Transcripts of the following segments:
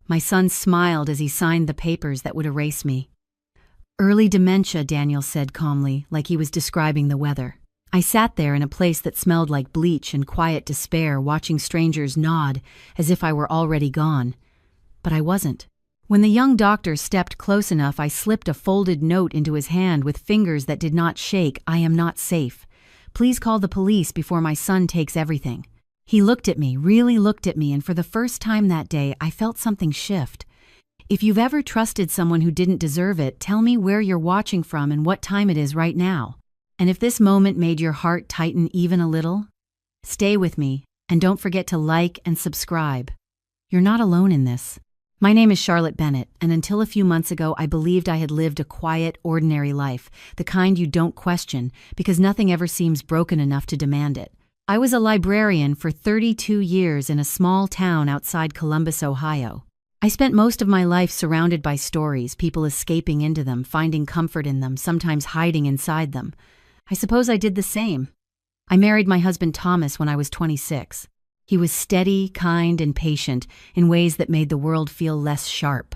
My son smiled as he signed the papers that would erase me. Early dementia, Daniel said calmly, like he was describing the weather. I sat there in a place that smelled like bleach and quiet despair, watching strangers nod as if I were already gone. But I wasn't. When the young doctor stepped close enough, I slipped a folded note into his hand with fingers that did not shake. I am not safe. Please call the police before my son takes everything. He looked at me, really looked at me, and for the first time that day, I felt something shift. If you've ever trusted someone who didn't deserve it, tell me where you're watching from and what time it is right now. And if this moment made your heart tighten even a little, stay with me, and don't forget to like and subscribe. You're not alone in this. My name is Charlotte Bennett, and until a few months ago, I believed I had lived a quiet, ordinary life, the kind you don't question, because nothing ever seems broken enough to demand it. I was a librarian for 32 years in a small town outside Columbus, Ohio. I spent most of my life surrounded by stories, people escaping into them, finding comfort in them, sometimes hiding inside them. I suppose I did the same. I married my husband Thomas when I was 26. He was steady, kind, and patient in ways that made the world feel less sharp.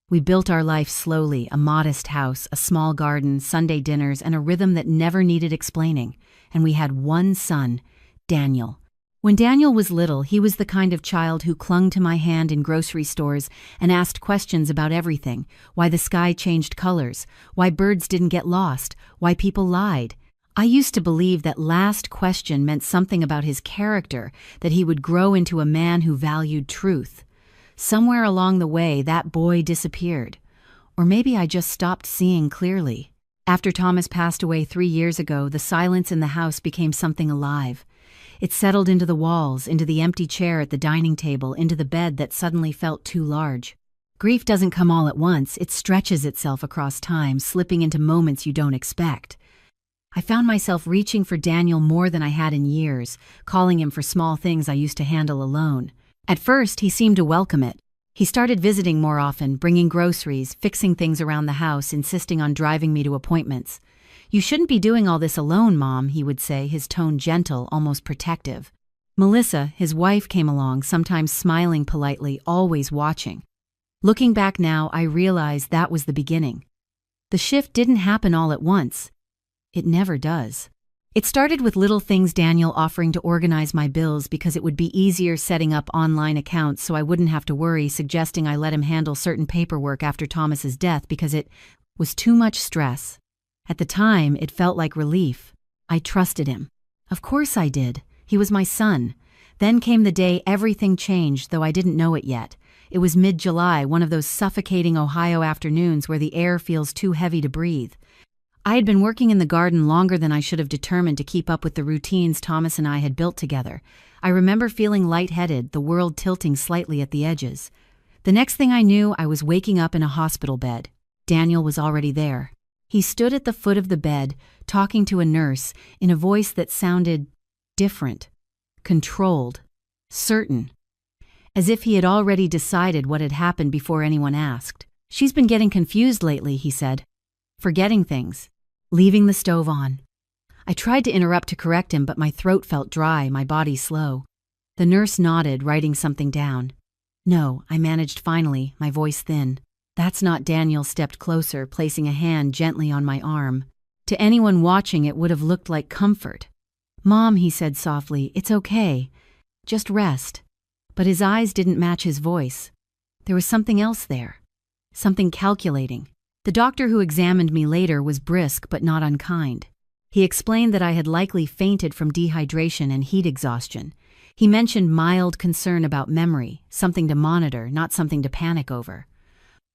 We built our life slowly, a modest house, a small garden, Sunday dinners, and a rhythm that never needed explaining. And we had one son, Daniel. When Daniel was little, he was the kind of child who clung to my hand in grocery stores and asked questions about everything: why the sky changed colors, why birds didn't get lost, why people lied. I used to believe that last question meant something about his character, that he would grow into a man who valued truth. Somewhere along the way, that boy disappeared. Or maybe I just stopped seeing clearly. After Thomas passed away 3 years ago, the silence in the house became something alive. It settled into the walls, into the empty chair at the dining table, into the bed that suddenly felt too large. Grief doesn't come all at once. It stretches itself across time, slipping into moments you don't expect. I found myself reaching for Daniel more than I had in years, calling him for small things I used to handle alone. At first, he seemed to welcome it. He started visiting more often, bringing groceries, fixing things around the house, insisting on driving me to appointments. "You shouldn't be doing all this alone, Mom," he would say, his tone gentle, almost protective. Melissa, his wife, came along, sometimes smiling politely, always watching. Looking back now, I realized that was the beginning. The shift didn't happen all at once. It never does. It started with little things: Daniel offering to organize my bills because it would be easier setting up online accounts so I wouldn't have to worry, suggesting I let him handle certain paperwork after Thomas's death because it was too much stress. At the time, it felt like relief. I trusted him. Of course I did. He was my son. Then came the day everything changed, though I didn't know it yet. It was mid-July, one of those suffocating Ohio afternoons where the air feels too heavy to breathe. I had been working in the garden longer than I should have, determined to keep up with the routines Thomas and I had built together. I remember feeling lightheaded, the world tilting slightly at the edges. The next thing I knew, I was waking up in a hospital bed. Daniel was already there. He stood at the foot of the bed, talking to a nurse, in a voice that sounded different, controlled, certain, as if he had already decided what had happened before anyone asked. "She's been getting confused lately," he said. "Forgetting things. Leaving the stove on." I tried to interrupt to correct him, but my throat felt dry, my body slow. The nurse nodded, writing something down. "No," I managed finally, my voice thin. "That's not." Daniel stepped closer, placing a hand gently on my arm. To anyone watching, it would have looked like comfort. "Mom," he said softly, "it's okay. Just rest." But his eyes didn't match his voice. There was something else there. Something calculating. The doctor who examined me later was brisk but not unkind. He explained that I had likely fainted from dehydration and heat exhaustion. He mentioned mild concern about memory, something to monitor, not something to panic over.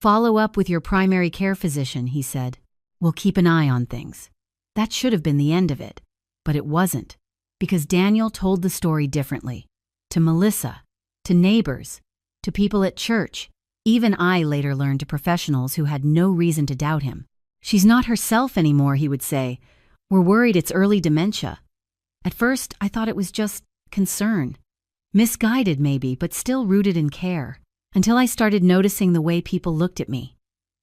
"Follow up with your primary care physician," he said. "We'll keep an eye on things." That should have been the end of it. But it wasn't, because Daniel told the story differently. To Melissa, to neighbors, to people at church. Even I later learned to professionals who had no reason to doubt him. "She's not herself anymore," he would say. "We're worried it's early dementia." At first, I thought it was just concern. Misguided maybe, but still rooted in care. Until I started noticing the way people looked at me.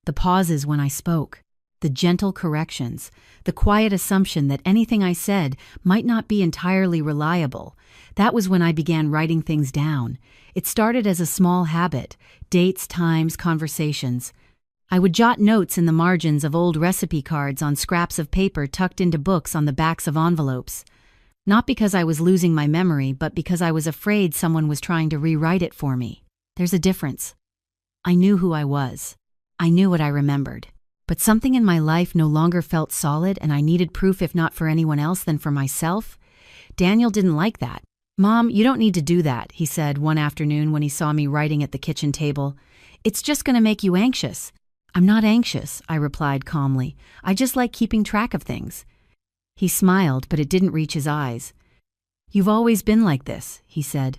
The pauses when I spoke. The the gentle corrections, the quiet assumption that anything I said might not be entirely reliable. That was when I began writing things down. It started as a small habit: dates, times, conversations. I would jot notes in the margins of old recipe cards on scraps of paper tucked into books on the backs of envelopes. Not because I was losing my memory, but because I was afraid someone was trying to rewrite it for me. There's a difference. I knew who I was. I knew what I remembered. But something in my life no longer felt solid, and I needed proof, if not for anyone else, then for myself. Daniel didn't like that. "Mom, you don't need to do that," he said one afternoon when he saw me writing at the kitchen table. "It's just going to make you anxious." "I'm not anxious," I replied calmly. "I just like keeping track of things." He smiled, but it didn't reach his eyes. "You've always been like this," he said,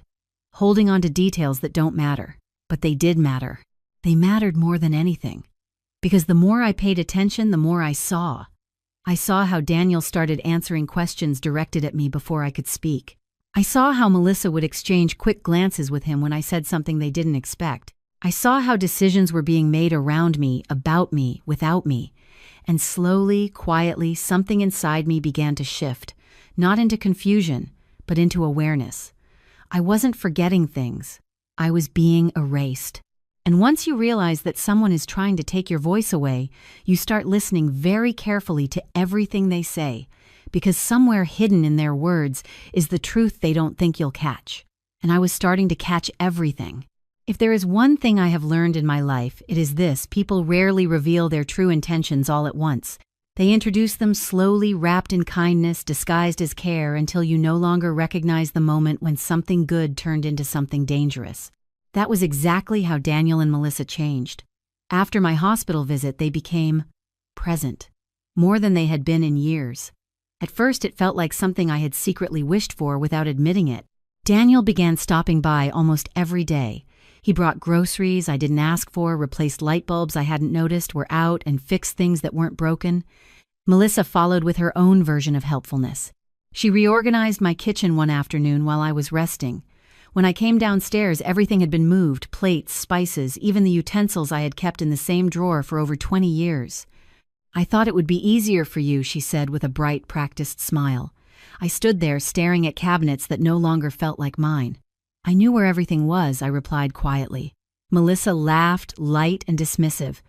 "holding on to details that don't matter." But they did matter. They mattered more than anything. Because the more I paid attention, the more I saw. I saw how Daniel started answering questions directed at me before I could speak. I saw how Melissa would exchange quick glances with him when I said something they didn't expect. I saw how decisions were being made around me, about me, without me. And slowly, quietly, something inside me began to shift, not into confusion, but into awareness. I wasn't forgetting things. I was being erased. And once you realize that someone is trying to take your voice away, you start listening very carefully to everything they say, because somewhere hidden in their words is the truth they don't think you'll catch. And I was starting to catch everything. If there is one thing I have learned in my life, it is this: people rarely reveal their true intentions all at once. They introduce them slowly, wrapped in kindness, disguised as care, until you no longer recognize the moment when something good turned into something dangerous. That was exactly how Daniel and Melissa changed. After my hospital visit, they became present, more than they had been in years. At first, it felt like something I had secretly wished for without admitting it. Daniel began stopping by almost every day. He brought groceries I didn't ask for, replaced light bulbs I hadn't noticed were out, and fixed things that weren't broken. Melissa followed with her own version of helpfulness. She reorganized my kitchen one afternoon while I was resting. When I came downstairs, everything had been moved: plates, spices, even the utensils I had kept in the same drawer for over 20 years. "I thought it would be easier for you," she said with a bright, practiced smile. I stood there staring at cabinets that no longer felt like mine. "I knew where everything was," I replied quietly. Melissa laughed, light and dismissive.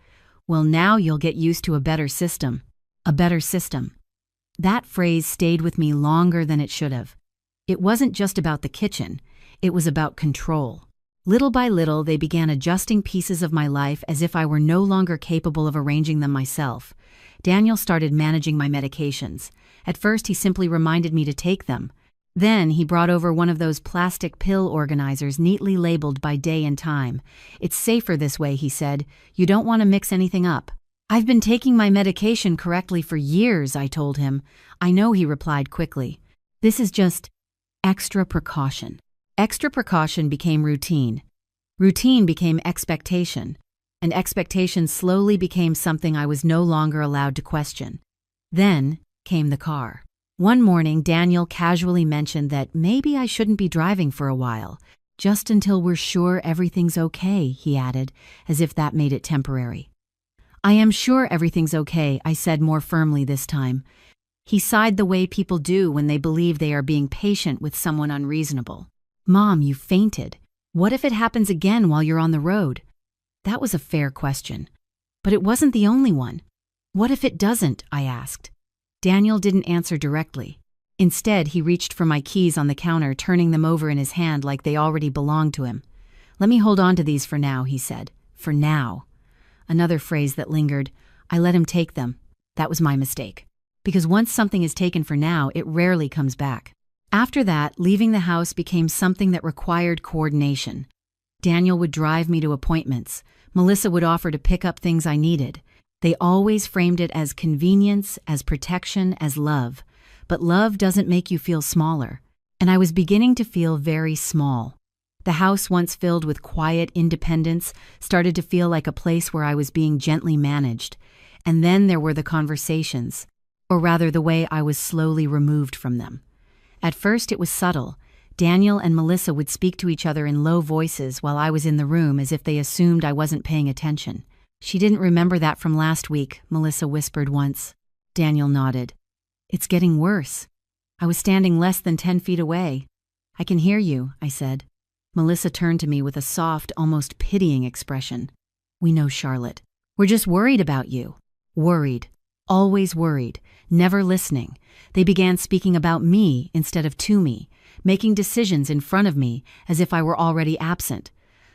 "Well, now you'll get used to a better system." A better system. That phrase stayed with me longer than it should have. It wasn't just about the kitchen. It was about control. Little by little, they began adjusting pieces of my life as if I were no longer capable of arranging them myself. Daniel started managing my medications. At first, he simply reminded me to take them. Then he brought over one of those plastic pill organizers neatly labeled by day and time. "It's safer this way," he said. "You don't want to mix anything up." "I've been taking my medication correctly for years," I told him. "I know," he replied quickly. "This is just extra precaution." Extra precaution became routine. Routine became expectation. And expectation slowly became something I was no longer allowed to question. Then came the car. One morning, Daniel casually mentioned that maybe I shouldn't be driving for a while, just until we're sure everything's okay, he added, as if that made it temporary. "I am sure everything's okay," I said more firmly this time. He sighed the way people do when they believe they are being patient with someone unreasonable. "Mom, you fainted. What if it happens again while you're on the road?" That was a fair question. But it wasn't the only one. "What if it doesn't?" I asked. Daniel didn't answer directly. Instead, he reached for my keys on the counter, turning them over in his hand like they already belonged to him. "Let me hold on to these for now," he said. "For now." Another phrase that lingered. I let him take them. That was my mistake. Because once something is taken for now, it rarely comes back. After that, leaving the house became something that required coordination. Daniel would drive me to appointments. Melissa would offer to pick up things I needed. They always framed it as convenience, as protection, as love. But love doesn't make you feel smaller. And I was beginning to feel very small. The house, once filled with quiet independence, started to feel like a place where I was being gently managed. And then there were the conversations, or rather the way I was slowly removed from them. At first it was subtle. Daniel and Melissa would speak to each other in low voices while I was in the room, as if they assumed I wasn't paying attention. She didn't remember that from last week, Melissa whispered once. Daniel nodded. It's getting worse. I was standing less than 10 feet away. I can hear you, I said. Melissa turned to me with a soft, almost pitying expression. We know, Charlotte. We're just worried about you. Worried. Always worried. Never listening. They began speaking about me instead of to me, making decisions in front of me as if I were already absent.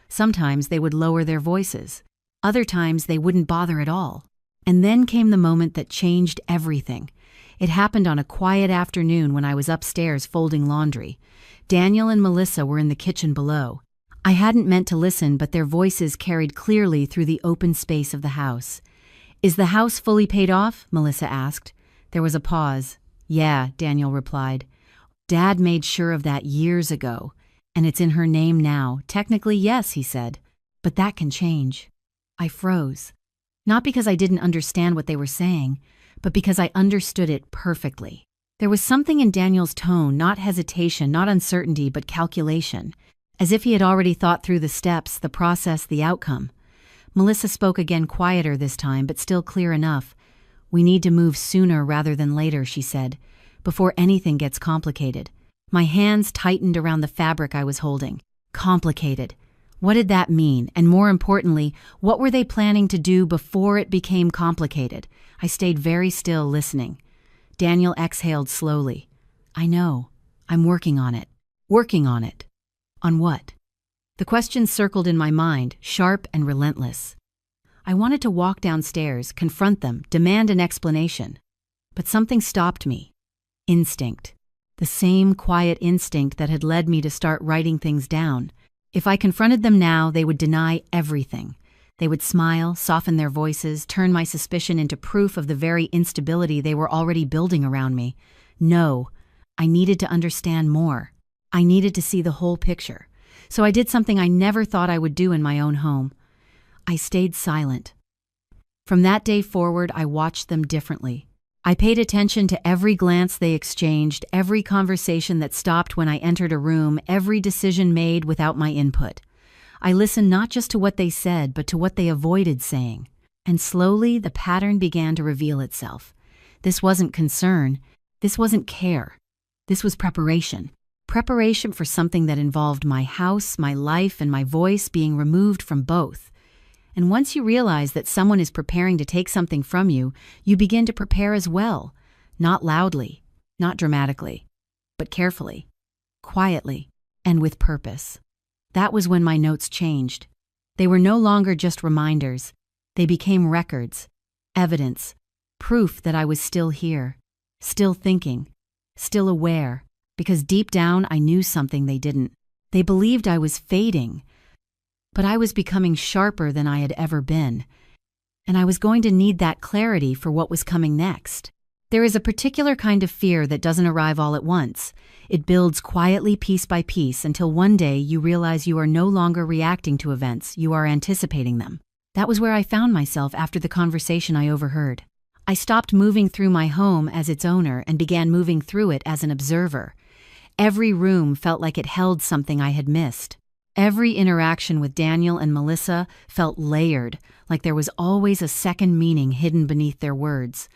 Sometimes they would lower their voices. Other times they wouldn't bother at all. And then came the moment that changed everything. It happened on a quiet afternoon when I was upstairs folding laundry. Daniel and Melissa were in the kitchen below. I hadn't meant to listen, but their voices carried clearly through the open space of the house. Is the house fully paid off? Melissa asked. There was a pause. Yeah, Daniel replied. Dad made sure of that years ago, and it's in her name now. Technically, yes, he said, but that can change. I froze. Not because I didn't understand what they were saying, but because I understood it perfectly. There was something in Daniel's tone, not hesitation, not uncertainty, but calculation, as if he had already thought through the steps, the process, the outcome. Melissa spoke again, quieter this time, but still clear enough. We need to move sooner rather than later, she said, before anything gets complicated. My hands tightened around the fabric I was holding. Complicated. What did that mean? And more importantly, what were they planning to do before it became complicated? I stayed very still, listening. Daniel exhaled slowly. I know. I'm working on it. Working on it. On what? The question circled in my mind, sharp and relentless. I wanted to walk downstairs, confront them, demand an explanation. But something stopped me. Instinct. The same quiet instinct that had led me to start writing things down. If I confronted them now, they would deny everything. They would smile, soften their voices, turn my suspicion into proof of the very instability they were already building around me. No, I needed to understand more. I needed to see the whole picture. So I did something I never thought I would do in my own home. I stayed silent. From that day forward, I watched them differently. I paid attention to every glance they exchanged, every conversation that stopped when I entered a room, every decision made without my input. I listened not just to what they said, but to what they avoided saying. And slowly, the pattern began to reveal itself. This wasn't concern. This wasn't care. This was preparation. Preparation for something that involved my house, my life, and my voice being removed from both. And once you realize that someone is preparing to take something from you, you begin to prepare as well. Not loudly, not dramatically, but carefully, quietly, and with purpose. That was when my notes changed. They were no longer just reminders. They became records, evidence, proof that I was still here, still thinking, still aware, because deep down I knew something they didn't. They believed I was fading, but I was becoming sharper than I had ever been, and I was going to need that clarity for what was coming next. There is a particular kind of fear that doesn't arrive all at once. It builds quietly piece by piece until one day you realize you are no longer reacting to events, you are anticipating them. That was where I found myself after the conversation I overheard. I stopped moving through my home as its owner and began moving through it as an observer. Every room felt like it held something I had missed. Every interaction with Daniel and Melissa felt layered, like there was always a second meaning hidden beneath their words.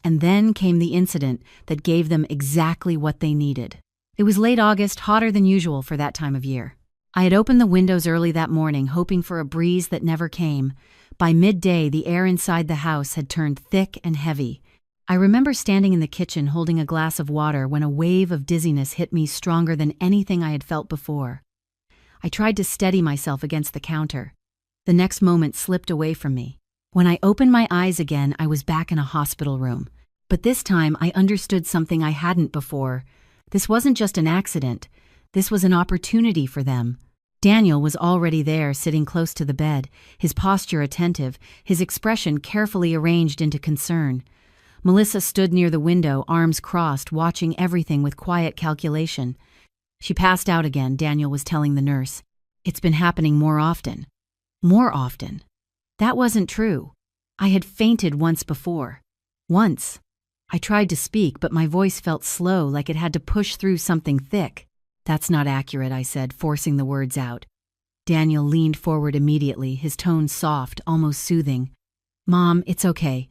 And then came the incident that gave them exactly what they needed. It was late August, hotter than usual for that time of year. I had opened the windows early that morning, hoping for a breeze that never came. By midday, the air inside the house had turned thick and heavy. I remember standing in the kitchen holding a glass of water when a wave of dizziness hit me stronger than anything I had felt before. I tried to steady myself against the counter. The next moment slipped away from me. When I opened my eyes again, I was back in a hospital room. But this time, I understood something I hadn't before. This wasn't just an accident. This was an opportunity for them. Daniel was already there, sitting close to the bed, his posture attentive, his expression carefully arranged into concern. Melissa stood near the window, arms crossed, watching everything with quiet calculation. She passed out again, Daniel was telling the nurse. It's been happening more often. More often. That wasn't true. I had fainted once before. Once. I tried to speak, but my voice felt slow, like it had to push through something thick. That's not accurate, I said, forcing the words out. Daniel leaned forward immediately, his tone soft, almost soothing. "Mom, it's okay.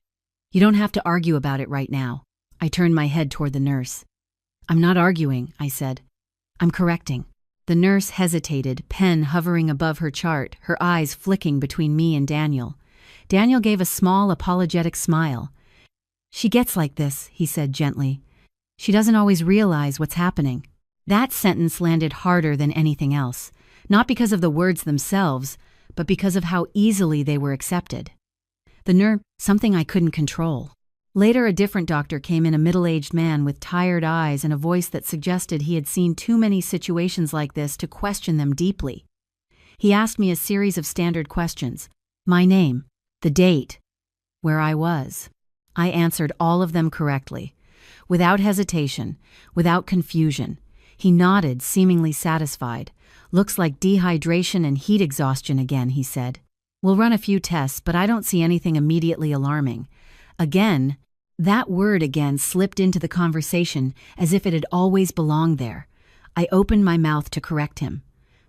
You don't have to argue about it right now." I turned my head toward the nurse. "I'm not arguing," I said. "I'm correcting." The nurse hesitated, pen hovering above her chart, her eyes flicking between me and Daniel. Daniel gave a small, apologetic smile. "She gets like this," he said gently. "She doesn't always realize what's happening." That sentence landed harder than anything else, not because of the words themselves, but because of how easily they were accepted. Something I couldn't control. Later, a different doctor came in, a middle-aged man with tired eyes and a voice that suggested he had seen too many situations like this to question them deeply. He asked me a series of standard questions: my name, the date, where I was. I answered all of them correctly, without hesitation, without confusion. He nodded, seemingly satisfied. "Looks like dehydration and heat exhaustion again," he said. "We'll run a few tests, but I don't see anything immediately alarming." Again, that word again slipped into the conversation as if it had always belonged there. I opened my mouth to correct him.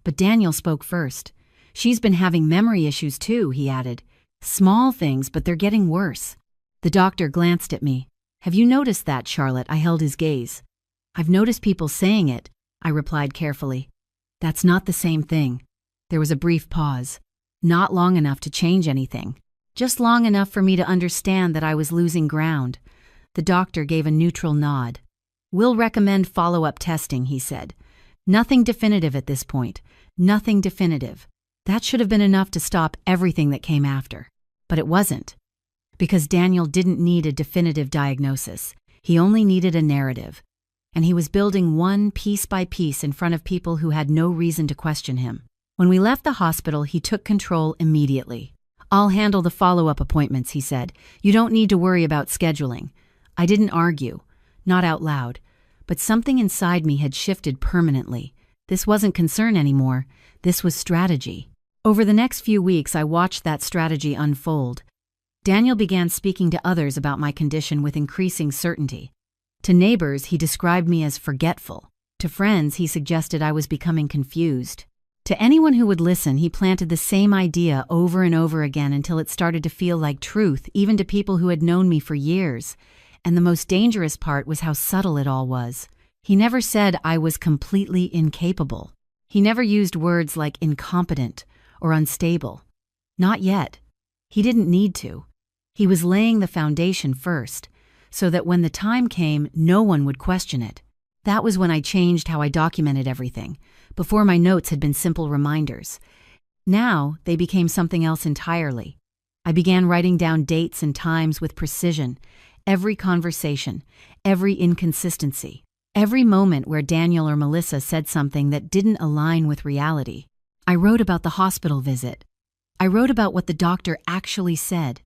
But Daniel spoke first. "She's been having memory issues too," he added. "Small things, but they're getting worse." The doctor glanced at me. "Have you noticed that, Charlotte?" I held his gaze. "I've noticed people saying it," I replied carefully. "That's not the same thing." There was a brief pause. Not long enough to change anything. Just long enough for me to understand that I was losing ground. The doctor gave a neutral nod. "We'll recommend follow-up testing," he said. "Nothing definitive at this point. Nothing definitive." That should have been enough to stop everything that came after. But it wasn't. Because Daniel didn't need a definitive diagnosis. He only needed a narrative. And he was building one piece by piece in front of people who had no reason to question him. When we left the hospital, he took control immediately. "I'll handle the follow-up appointments," he said. "You don't need to worry about scheduling." I didn't argue, not out loud, but something inside me had shifted permanently. This wasn't concern anymore. This was strategy. Over the next few weeks, I watched that strategy unfold. Daniel began speaking to others about my condition with increasing certainty. To neighbors, he described me as forgetful. To friends, he suggested I was becoming confused. To anyone who would listen, he planted the same idea over and over again until it started to feel like truth, even to people who had known me for years. And the most dangerous part was how subtle it all was. He never said I was completely incapable. He never used words like incompetent or unstable. Not yet. He didn't need to. He was laying the foundation first, so that when the time came, no one would question it. That was when I changed how I documented everything. Before, my notes had been simple reminders. Now, they became something else entirely. I began writing down dates and times with precision. Every conversation, every inconsistency, every moment where Daniel or Melissa said something that didn't align with reality. I wrote about the hospital visit. I wrote about what the doctor actually said.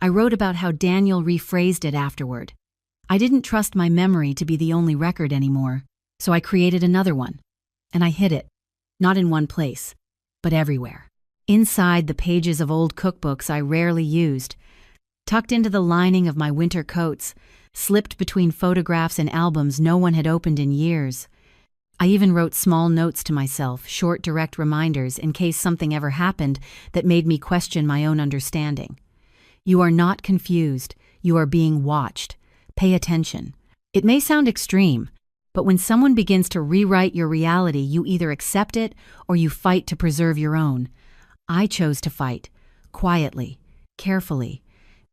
I wrote about how Daniel rephrased it afterward. I didn't trust my memory to be the only record anymore, so I created another one. And I hid it, not in one place, but everywhere. Inside the pages of old cookbooks I rarely used, tucked into the lining of my winter coats, slipped between photographs and albums no one had opened in years. I even wrote small notes to myself, short direct reminders in case something ever happened that made me question my own understanding. "You are not confused. You are being watched. Pay attention." It may sound extreme, but when someone begins to rewrite your reality, you either accept it or you fight to preserve your own. I chose to fight, quietly, carefully,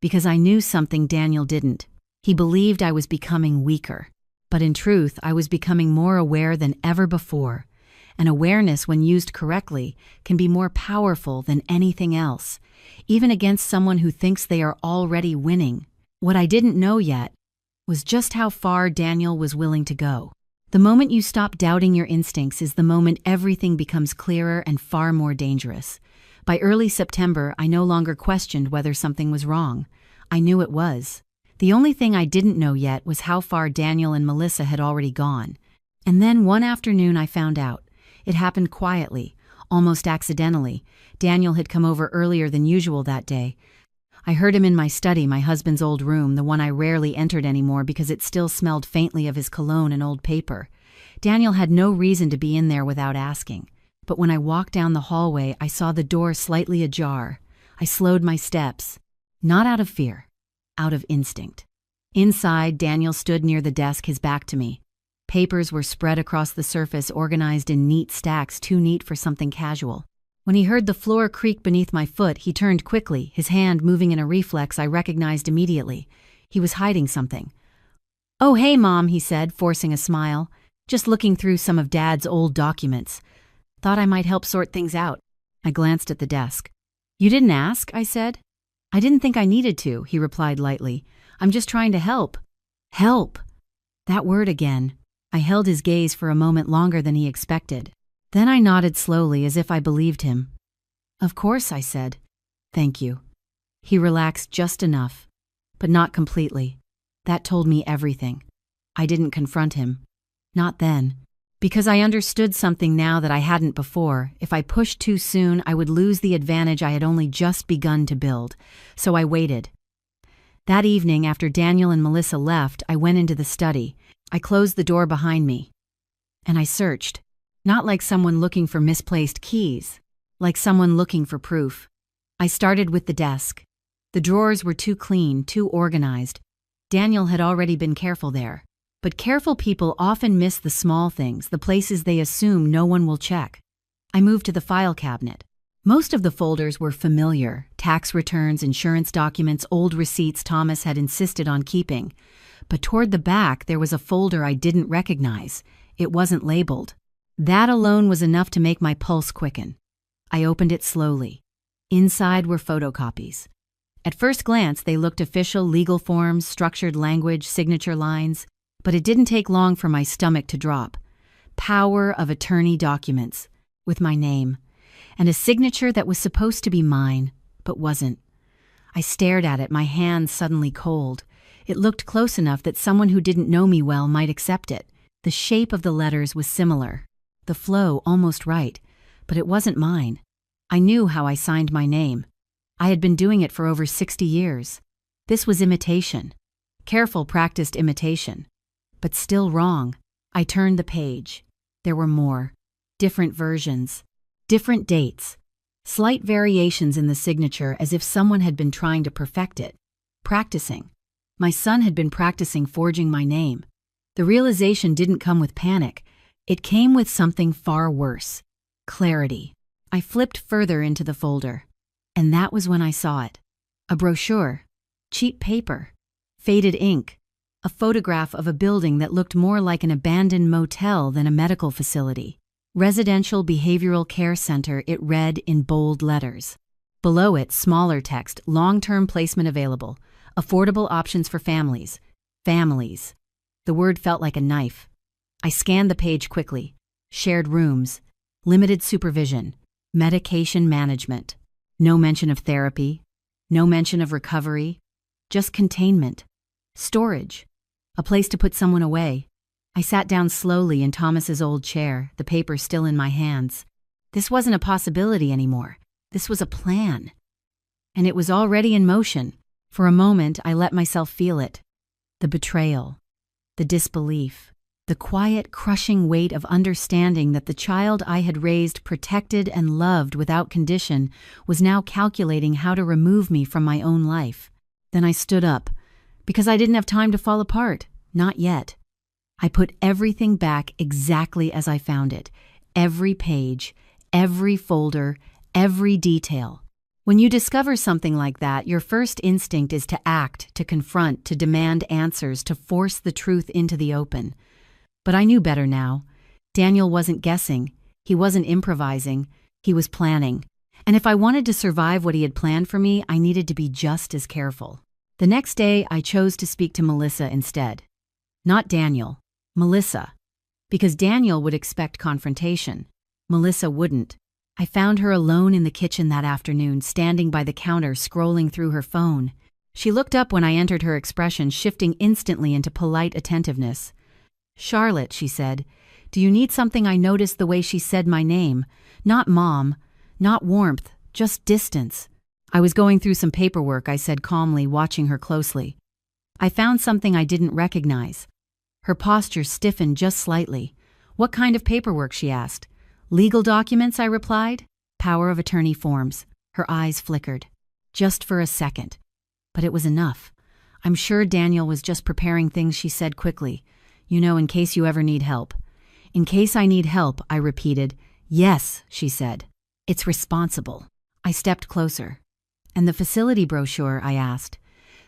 because I knew something Daniel didn't. He believed I was becoming weaker. But in truth, I was becoming more aware than ever before. And awareness, when used correctly, can be more powerful than anything else, even against someone who thinks they are already winning. What I didn't know yet was just how far Daniel was willing to go. The moment you stop doubting your instincts is the moment everything becomes clearer and far more dangerous. By early September, I no longer questioned whether something was wrong. I knew it was. The only thing I didn't know yet was how far Daniel and Melissa had already gone. And then one afternoon I found out. It happened quietly, almost accidentally. Daniel had come over earlier than usual that day. I heard him in my study, my husband's old room, the one I rarely entered anymore because it still smelled faintly of his cologne and old paper. Daniel had no reason to be in there without asking. But when I walked down the hallway, I saw the door slightly ajar. I slowed my steps. Not out of fear, out of instinct. Inside, Daniel stood near the desk, his back to me. Papers were spread across the surface, organized in neat stacks, too neat for something casual. When he heard the floor creak beneath my foot, he turned quickly, his hand moving in a reflex I recognized immediately. He was hiding something. "Oh, hey, Mom," he said, forcing a smile. "Just looking through some of Dad's old documents. Thought I might help sort things out." I glanced at the desk. "You didn't ask," I said. "I didn't think I needed to," he replied lightly. "I'm just trying to help." Help! That word again. I held his gaze for a moment longer than he expected. Then I nodded slowly, as if I believed him. "Of course," I said. "Thank you." He relaxed just enough, but not completely. That told me everything. I didn't confront him. Not then. Because I understood something now that I hadn't before. If I pushed too soon, I would lose the advantage I had only just begun to build. So I waited. That evening, after Daniel and Melissa left, I went into the study. I closed the door behind me. And I searched. Not like someone looking for misplaced keys. Like someone looking for proof. I started with the desk. The drawers were too clean, too organized. Daniel had already been careful there. But careful people often miss the small things, the places they assume no one will check. I moved to the file cabinet. Most of the folders were familiar: tax returns, insurance documents, old receipts Thomas had insisted on keeping. But toward the back, there was a folder I didn't recognize. It wasn't labeled. That alone was enough to make my pulse quicken. I opened it slowly. Inside were photocopies. At first glance, they looked official: legal forms, structured language, signature lines. But it didn't take long for my stomach to drop. Power of attorney documents, with my name, and a signature that was supposed to be mine, but wasn't. I stared at it, my hands suddenly cold. It looked close enough that someone who didn't know me well might accept it. The shape of the letters was similar, the flow almost right, but it wasn't mine. I knew how I signed my name. I had been doing it for over 60 years. This was imitation. Careful, practiced imitation. But still wrong. I turned the page. There were more. Different versions. Different dates. Slight variations in the signature, as if someone had been trying to perfect it. Practicing. My son had been practicing forging my name. The realization didn't come with panic. It came with something far worse. Clarity. I flipped further into the folder. And that was when I saw it. A brochure. Cheap paper. Faded ink. A photograph of a building that looked more like an abandoned motel than a medical facility. Residential Behavioral Care Center, it read in bold letters. Below it, smaller text: long-term placement available. Affordable options for families. Families. The word felt like a knife. I scanned the page quickly. Shared rooms. Limited supervision. Medication management. No mention of therapy. No mention of recovery. Just containment. Storage. A place to put someone away. I sat down slowly in Thomas's old chair, the paper still in my hands. This wasn't a possibility anymore. This was a plan. And it was already in motion. For a moment, I let myself feel it. The betrayal. The disbelief. The quiet, crushing weight of understanding that the child I had raised, protected, and loved without condition was now calculating how to remove me from my own life. Then I stood up. Because I didn't have time to fall apart. Not yet. I put everything back exactly as I found it. Every page, every folder, every detail. When you discover something like that, your first instinct is to act, to confront, to demand answers, to force the truth into the open. But I knew better now. Daniel wasn't guessing. He wasn't improvising. He was planning. And if I wanted to survive what he had planned for me, I needed to be just as careful. The next day, I chose to speak to Melissa instead. Not Daniel. Melissa. Because Daniel would expect confrontation. Melissa wouldn't. I found her alone in the kitchen that afternoon, standing by the counter, scrolling through her phone. She looked up when I entered, her expression shifting instantly into polite attentiveness. "Charlotte," she said, "do you need something?" I noticed the way she said my name. Not Mom. Not warmth. Just distance. "I was going through some paperwork," I said calmly, watching her closely. I found something I didn't recognize. Her posture stiffened just slightly. "What kind of paperwork?" she asked. "Legal documents," I replied. "Power of attorney forms." Her eyes flickered. Just for a second. But it was enough. I'm sure Daniel was just preparing things, she said quickly. You know, in case you ever need help. In case I need help, I repeated. Yes, she said. It's responsible. I stepped closer. And the facility brochure, I asked.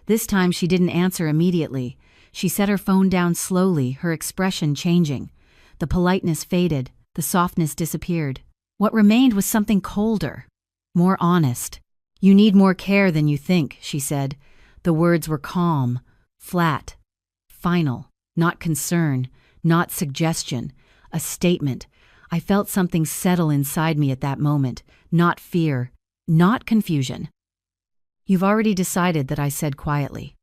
This time she didn't answer immediately. She set her phone down slowly, her expression changing. The politeness faded, the softness disappeared. What remained was something colder, more honest. You need more care than you think, she said. The words were calm, flat, final, not concern, not suggestion, a statement. I felt something settle inside me at that moment, not fear, not confusion. You've already decided that, I said quietly.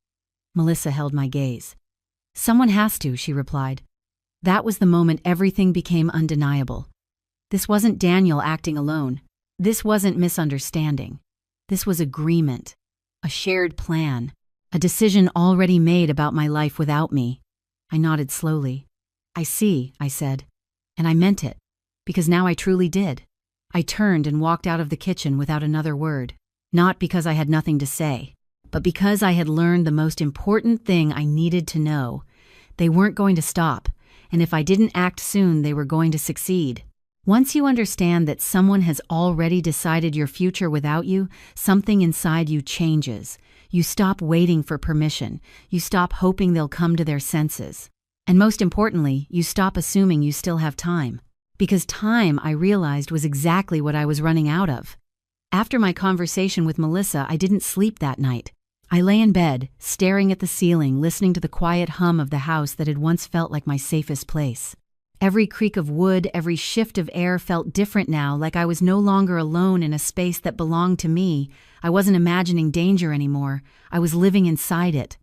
Melissa held my gaze. Someone has to, she replied. That was the moment everything became undeniable. This wasn't Daniel acting alone. This wasn't misunderstanding. This was agreement, a shared plan, a decision already made about my life without me. I nodded slowly. I see, I said. And I meant it, because now I truly did. I turned and walked out of the kitchen without another word, not because I had nothing to say, but because I had learned the most important thing I needed to know. They weren't going to stop, and if I didn't act soon, they were going to succeed. Once you understand that someone has already decided your future without you, something inside you changes. You stop waiting for permission. You stop hoping they'll come to their senses. And most importantly, you stop assuming you still have time. Because time, I realized, was exactly what I was running out of. After my conversation with Melissa, I didn't sleep that night. I lay in bed, staring at the ceiling, listening to the quiet hum of the house that had once felt like my safest place. Every creak of wood, every shift of air felt different now, like I was no longer alone in a space that belonged to me. I wasn't imagining danger anymore. I was living inside it.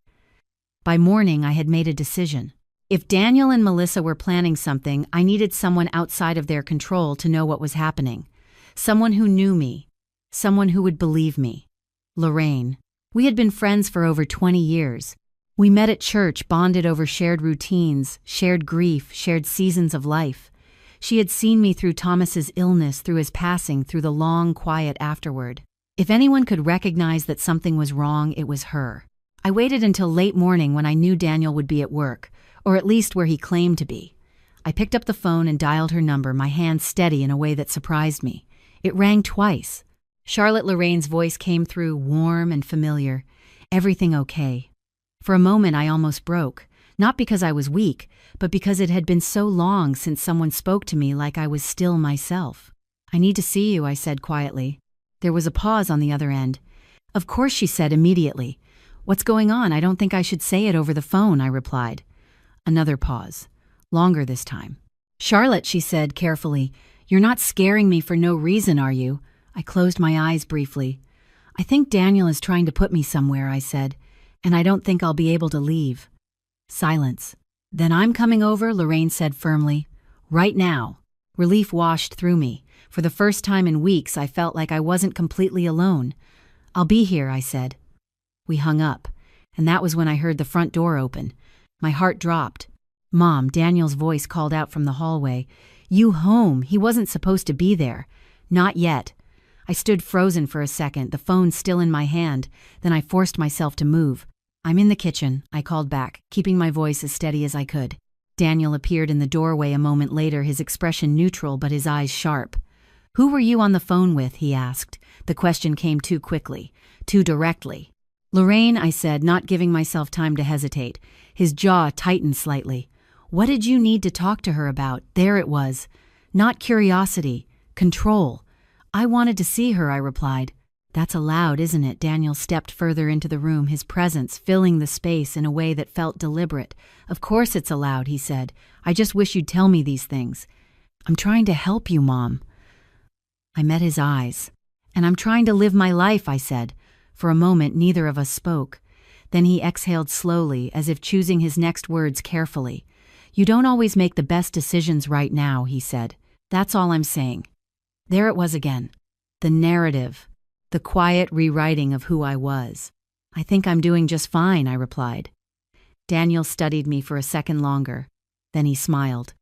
By morning, I had made a decision. If Daniel and Melissa were planning something, I needed someone outside of their control to know what was happening. Someone who knew me. Someone who would believe me. Lorraine. We had been friends for over 20 years. We met at church, bonded over shared routines, shared grief, shared seasons of life. She had seen me through Thomas's illness, through his passing, through the long quiet afterward. If anyone could recognize that something was wrong, it was her. I waited until late morning when I knew Daniel would be at work, or at least where he claimed to be. I picked up the phone and dialed her number, my hand steady in a way that surprised me. It rang twice. Charlotte Lorraine's voice came through, warm and familiar. Everything okay. For a moment I almost broke, not because I was weak, but because it had been so long since someone spoke to me like I was still myself. I need to see you, I said quietly. There was a pause on the other end. Of course, she said immediately. What's going on? I don't think I should say it over the phone, I replied. Another pause. Longer this time. Charlotte, she said carefully, you're not scaring me for no reason, are you? I closed my eyes briefly. I think Daniel is trying to put me somewhere, I said, and I don't think I'll be able to leave. Silence. Then I'm coming over, Lorraine said firmly. Right now. Relief washed through me. For the first time in weeks, I felt like I wasn't completely alone. I'll be here, I said. We hung up, and that was when I heard the front door open. My heart dropped. Mom, Daniel's voice called out from the hallway. You home. He wasn't supposed to be there. Not yet. I stood frozen for a second, the phone still in my hand. Then I forced myself to move. I'm in the kitchen, I called back, keeping my voice as steady as I could. Daniel appeared in the doorway a moment later, his expression neutral but his eyes sharp. Who were you on the phone with? He asked. The question came too quickly, too directly. Lorraine, I said, not giving myself time to hesitate. His jaw tightened slightly. What did you need to talk to her about? There it was. Not curiosity, control. I wanted to see her, I replied. That's allowed, isn't it? Daniel stepped further into the room, his presence filling the space in a way that felt deliberate. Of course it's allowed, he said. I just wish you'd tell me these things. I'm trying to help you, Mom. I met his eyes. And I'm trying to live my life, I said. For a moment, neither of us spoke. Then he exhaled slowly, as if choosing his next words carefully. You don't always make the best decisions right now, he said. That's all I'm saying. There it was again. The narrative. The quiet rewriting of who I was. I think I'm doing just fine, I replied. Daniel studied me for a second longer. Then he smiled.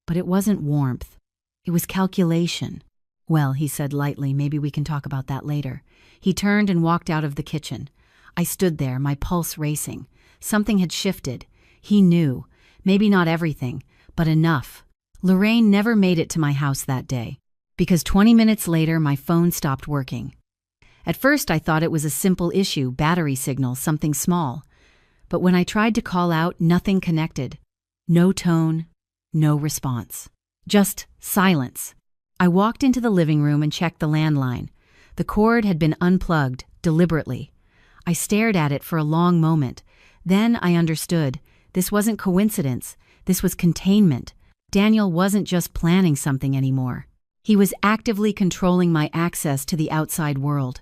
But it wasn't warmth. It was calculation. Well, he said lightly, maybe we can talk about that later. He turned and walked out of the kitchen. I stood there, my pulse racing. Something had shifted. He knew. Maybe not everything, but enough. Lorraine never made it to my house that day, because 20 minutes later my phone stopped working. At first I thought it was a simple issue, battery signal, something small. But when I tried to call out, nothing connected. No tone, no response. Just silence. I walked into the living room and checked the landline. The cord had been unplugged, deliberately. I stared at it for a long moment. Then I understood. This wasn't coincidence. This was containment. Daniel wasn't just planning something anymore. He was actively controlling my access to the outside world.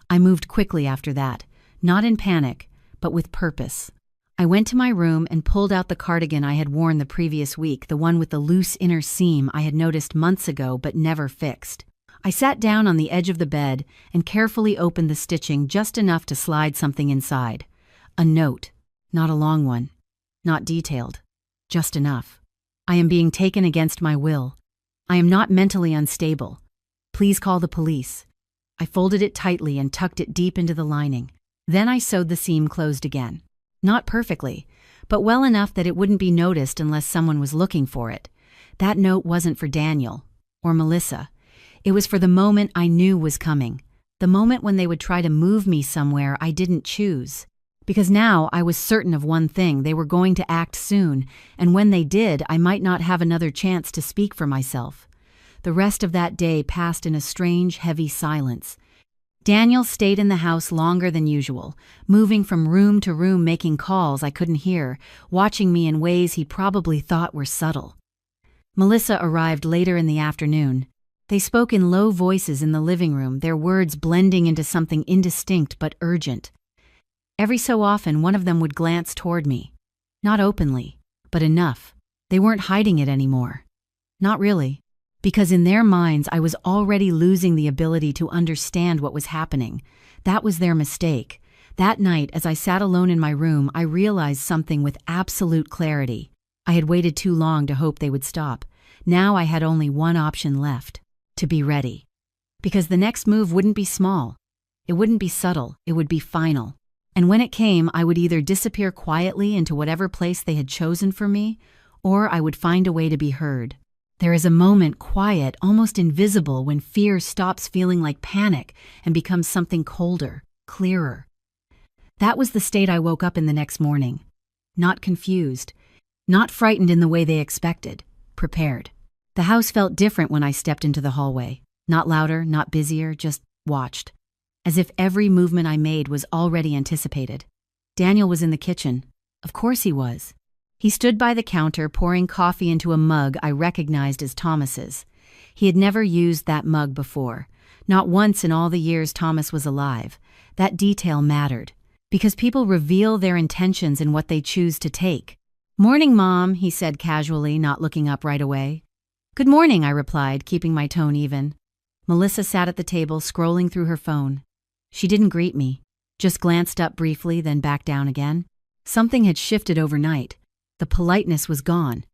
I moved quickly after that, not in panic, but with purpose. I went to my room and pulled out the cardigan I had worn the previous week, the one with the loose inner seam I had noticed months ago but never fixed. I sat down on the edge of the bed and carefully opened the stitching just enough to slide something inside. A note. Not a long one. Not detailed. Just enough. I am being taken against my will. I am not mentally unstable. Please call the police. I folded it tightly and tucked it deep into the lining. Then I sewed the seam closed again. Not perfectly, but well enough that it wouldn't be noticed unless someone was looking for it. That note wasn't for Daniel or Melissa. It was for the moment I knew was coming. The moment when they would try to move me somewhere I didn't choose. Because now I was certain of one thing: they were going to act soon, and when they did, I might not have another chance to speak for myself. The rest of that day passed in a strange, heavy silence. Daniel stayed in the house longer than usual, moving from room to room, making calls I couldn't hear, watching me in ways he probably thought were subtle. Melissa arrived later in the afternoon. They spoke in low voices in the living room, their words blending into something indistinct but urgent. Every so often, one of them would glance toward me. Not openly, but enough. They weren't hiding it anymore. Not really. Because in their minds, I was already losing the ability to understand what was happening. That was their mistake. That night, as I sat alone in my room, I realized something with absolute clarity. I had waited too long to hope they would stop. Now I had only one option left: to be ready. Because the next move wouldn't be small. It wouldn't be subtle. It would be final. And when it came, I would either disappear quietly into whatever place they had chosen for me, or I would find a way to be heard. There is a moment, quiet, almost invisible, when fear stops feeling like panic and becomes something colder, clearer. That was the state I woke up in the next morning. Not confused, not frightened in the way they expected, prepared. The house felt different when I stepped into the hallway. Not louder, not busier, just watched. As if every movement I made was already anticipated. Daniel was in the kitchen. Of course he was. He stood by the counter, pouring coffee into a mug I recognized as Thomas's. He had never used that mug before. Not once in all the years Thomas was alive. That detail mattered, because people reveal their intentions in what they choose to take. "Morning, Mom," he said casually, not looking up right away. "Good morning," I replied, keeping my tone even. Melissa sat at the table, scrolling through her phone. She didn't greet me, just glanced up briefly, then back down again. Something had shifted overnight. The politeness was gone.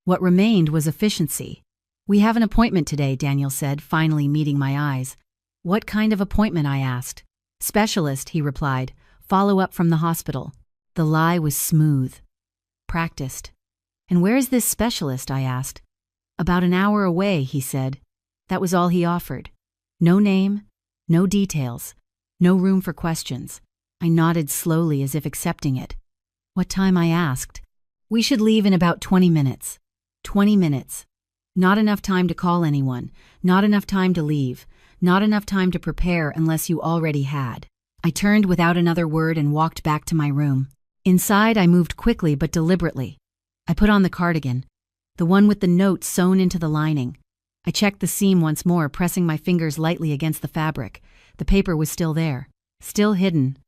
What remained was efficiency. "We have an appointment today," Daniel said, finally meeting my eyes. "What kind of appointment?" I asked. "Specialist," he replied. "Follow-up from the hospital." The lie was smooth. Practiced. "And where is this specialist?" I asked. "About an hour away," he said. That was all he offered. No name, no details, no room for questions. I nodded slowly as if accepting it. "What time?" I asked. "We should leave in about 20 minutes. 20 minutes. Not enough time to call anyone. Not enough time to leave. Not enough time to prepare unless you already had." I turned without another word and walked back to my room. Inside, I moved quickly but deliberately. I put on the cardigan, the one with the note sewn into the lining. I checked the seam once more, pressing my fingers lightly against the fabric. The paper was still there, still hidden,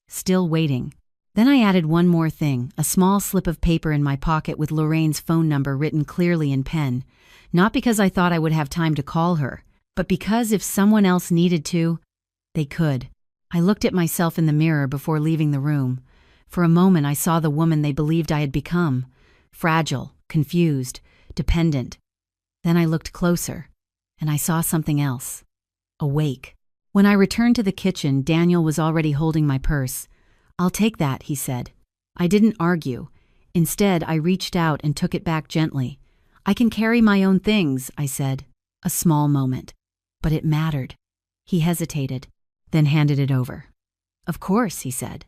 still waiting. Then I added one more thing, a small slip of paper in my pocket with Lorraine's phone number written clearly in pen. Not because I thought I would have time to call her, but because if someone else needed to, they could. I looked at myself in the mirror before leaving the room. For a moment I saw the woman they believed I had become. Fragile, confused, dependent. Then I looked closer, and I saw something else. Awake. When I returned to the kitchen, Daniel was already holding my purse. "I'll take that," he said. I didn't argue. Instead, I reached out and took it back gently. "I can carry my own things," I said. A small moment. But it mattered. He hesitated, then handed it over. "Of course," he said.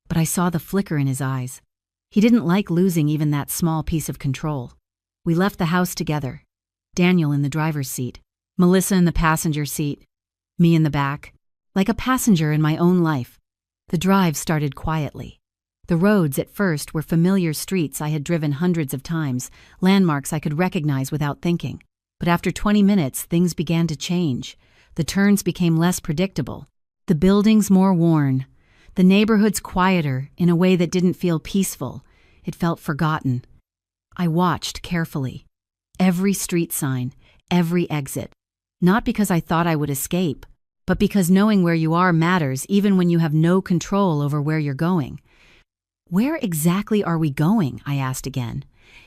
But I saw the flicker in his eyes. He didn't like losing even that small piece of control. We left the house together. Daniel in the driver's seat, Melissa in the passenger seat, me in the back, like a passenger in my own life. The drive started quietly. The roads at first were familiar streets I had driven hundreds of times, landmarks I could recognize without thinking. But after 20 minutes, things began to change. The turns became less predictable. The buildings more worn. The neighborhoods quieter in a way that didn't feel peaceful. It felt forgotten. I watched carefully. Every street sign, every exit. Not because I thought I would escape, but because knowing where you are matters even when you have no control over where you're going. "Where exactly are we going?" I asked again.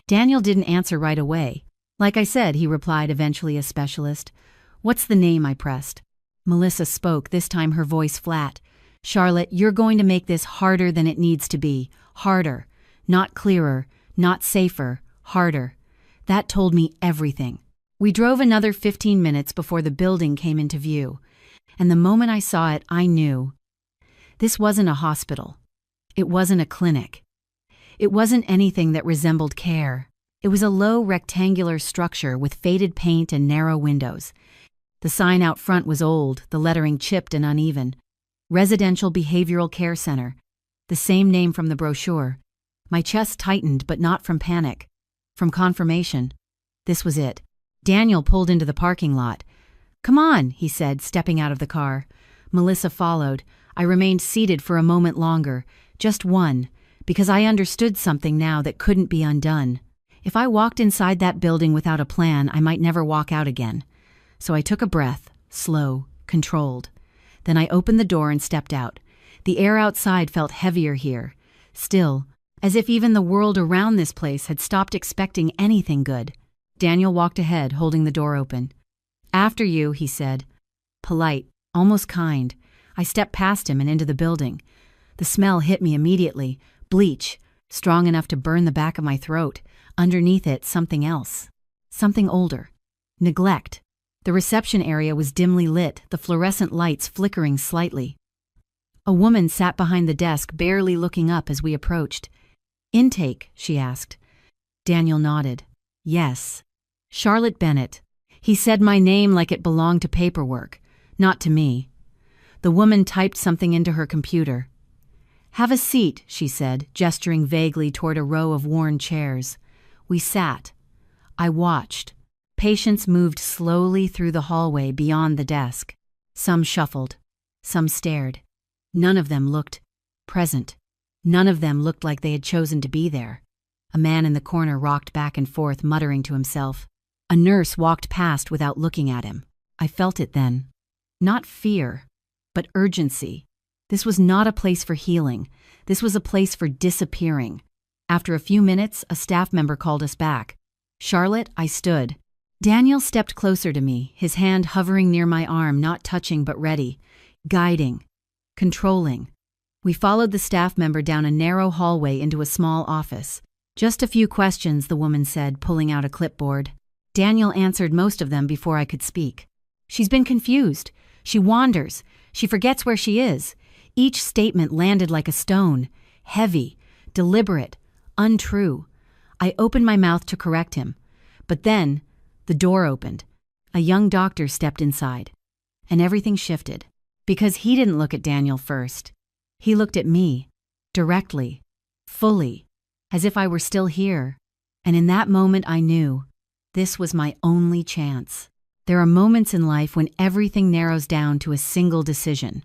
Daniel didn't answer right away. "Like I said," he replied, eventually a specialist. "What's the name?" I pressed. Melissa spoke, this time her voice flat. "Charlotte, you're going to make this harder than it needs to be. Harder. Not clearer, not safer, harder." That told me everything. We drove another 15 minutes before the building came into view. And the moment I saw it, I knew. This wasn't a hospital. It wasn't a clinic. It wasn't anything that resembled care. It was a low rectangular structure with faded paint and narrow windows. The sign out front was old, the lettering chipped and uneven. Residential Behavioral Care Center. The same name from the brochure. My chest tightened, but not from panic. From confirmation. This was it. Daniel pulled into the parking lot. "Come on," he said, stepping out of the car. Melissa followed. I remained seated for a moment longer, just one, because I understood something now that couldn't be undone. If I walked inside that building without a plan, I might never walk out again. So I took a breath, slow, controlled. Then I opened the door and stepped out. The air outside felt heavier here, still, as if even the world around this place had stopped expecting anything good. Daniel walked ahead, holding the door open. "After you," he said. Polite, almost kind. I stepped past him and into the building. The smell hit me immediately. Bleach, strong enough to burn the back of my throat. Underneath it, something else. Something older. Neglect. The reception area was dimly lit, the fluorescent lights flickering slightly. A woman sat behind the desk, barely looking up as we approached. "Intake?" she asked. Daniel nodded. "Yes." "Charlotte Bennett." He said my name like it belonged to paperwork, not to me. The woman typed something into her computer. "Have a seat," she said, gesturing vaguely toward a row of worn chairs. We sat. I watched. Patients moved slowly through the hallway beyond the desk. Some shuffled. Some stared. None of them looked present. None of them looked like they had chosen to be there. A man in the corner rocked back and forth, muttering to himself. A nurse walked past without looking at him. I felt it then. Not fear, but urgency. This was not a place for healing. This was a place for disappearing. After a few minutes, a staff member called us back. "Charlotte," I stood. Daniel stepped closer to me, his hand hovering near my arm, not touching but ready, guiding, controlling. We followed the staff member down a narrow hallway into a small office. "Just a few questions," the woman said, pulling out a clipboard. Daniel answered most of them before I could speak. "She's been confused. She wanders. She forgets where she is." Each statement landed like a stone, heavy, deliberate, untrue. I opened my mouth to correct him. But then, the door opened. A young doctor stepped inside. And everything shifted. Because he didn't look at Daniel first. He looked at me. Directly. Fully. As if I were still here. And in that moment I knew. This was my only chance. There are moments in life when everything narrows down to a single decision.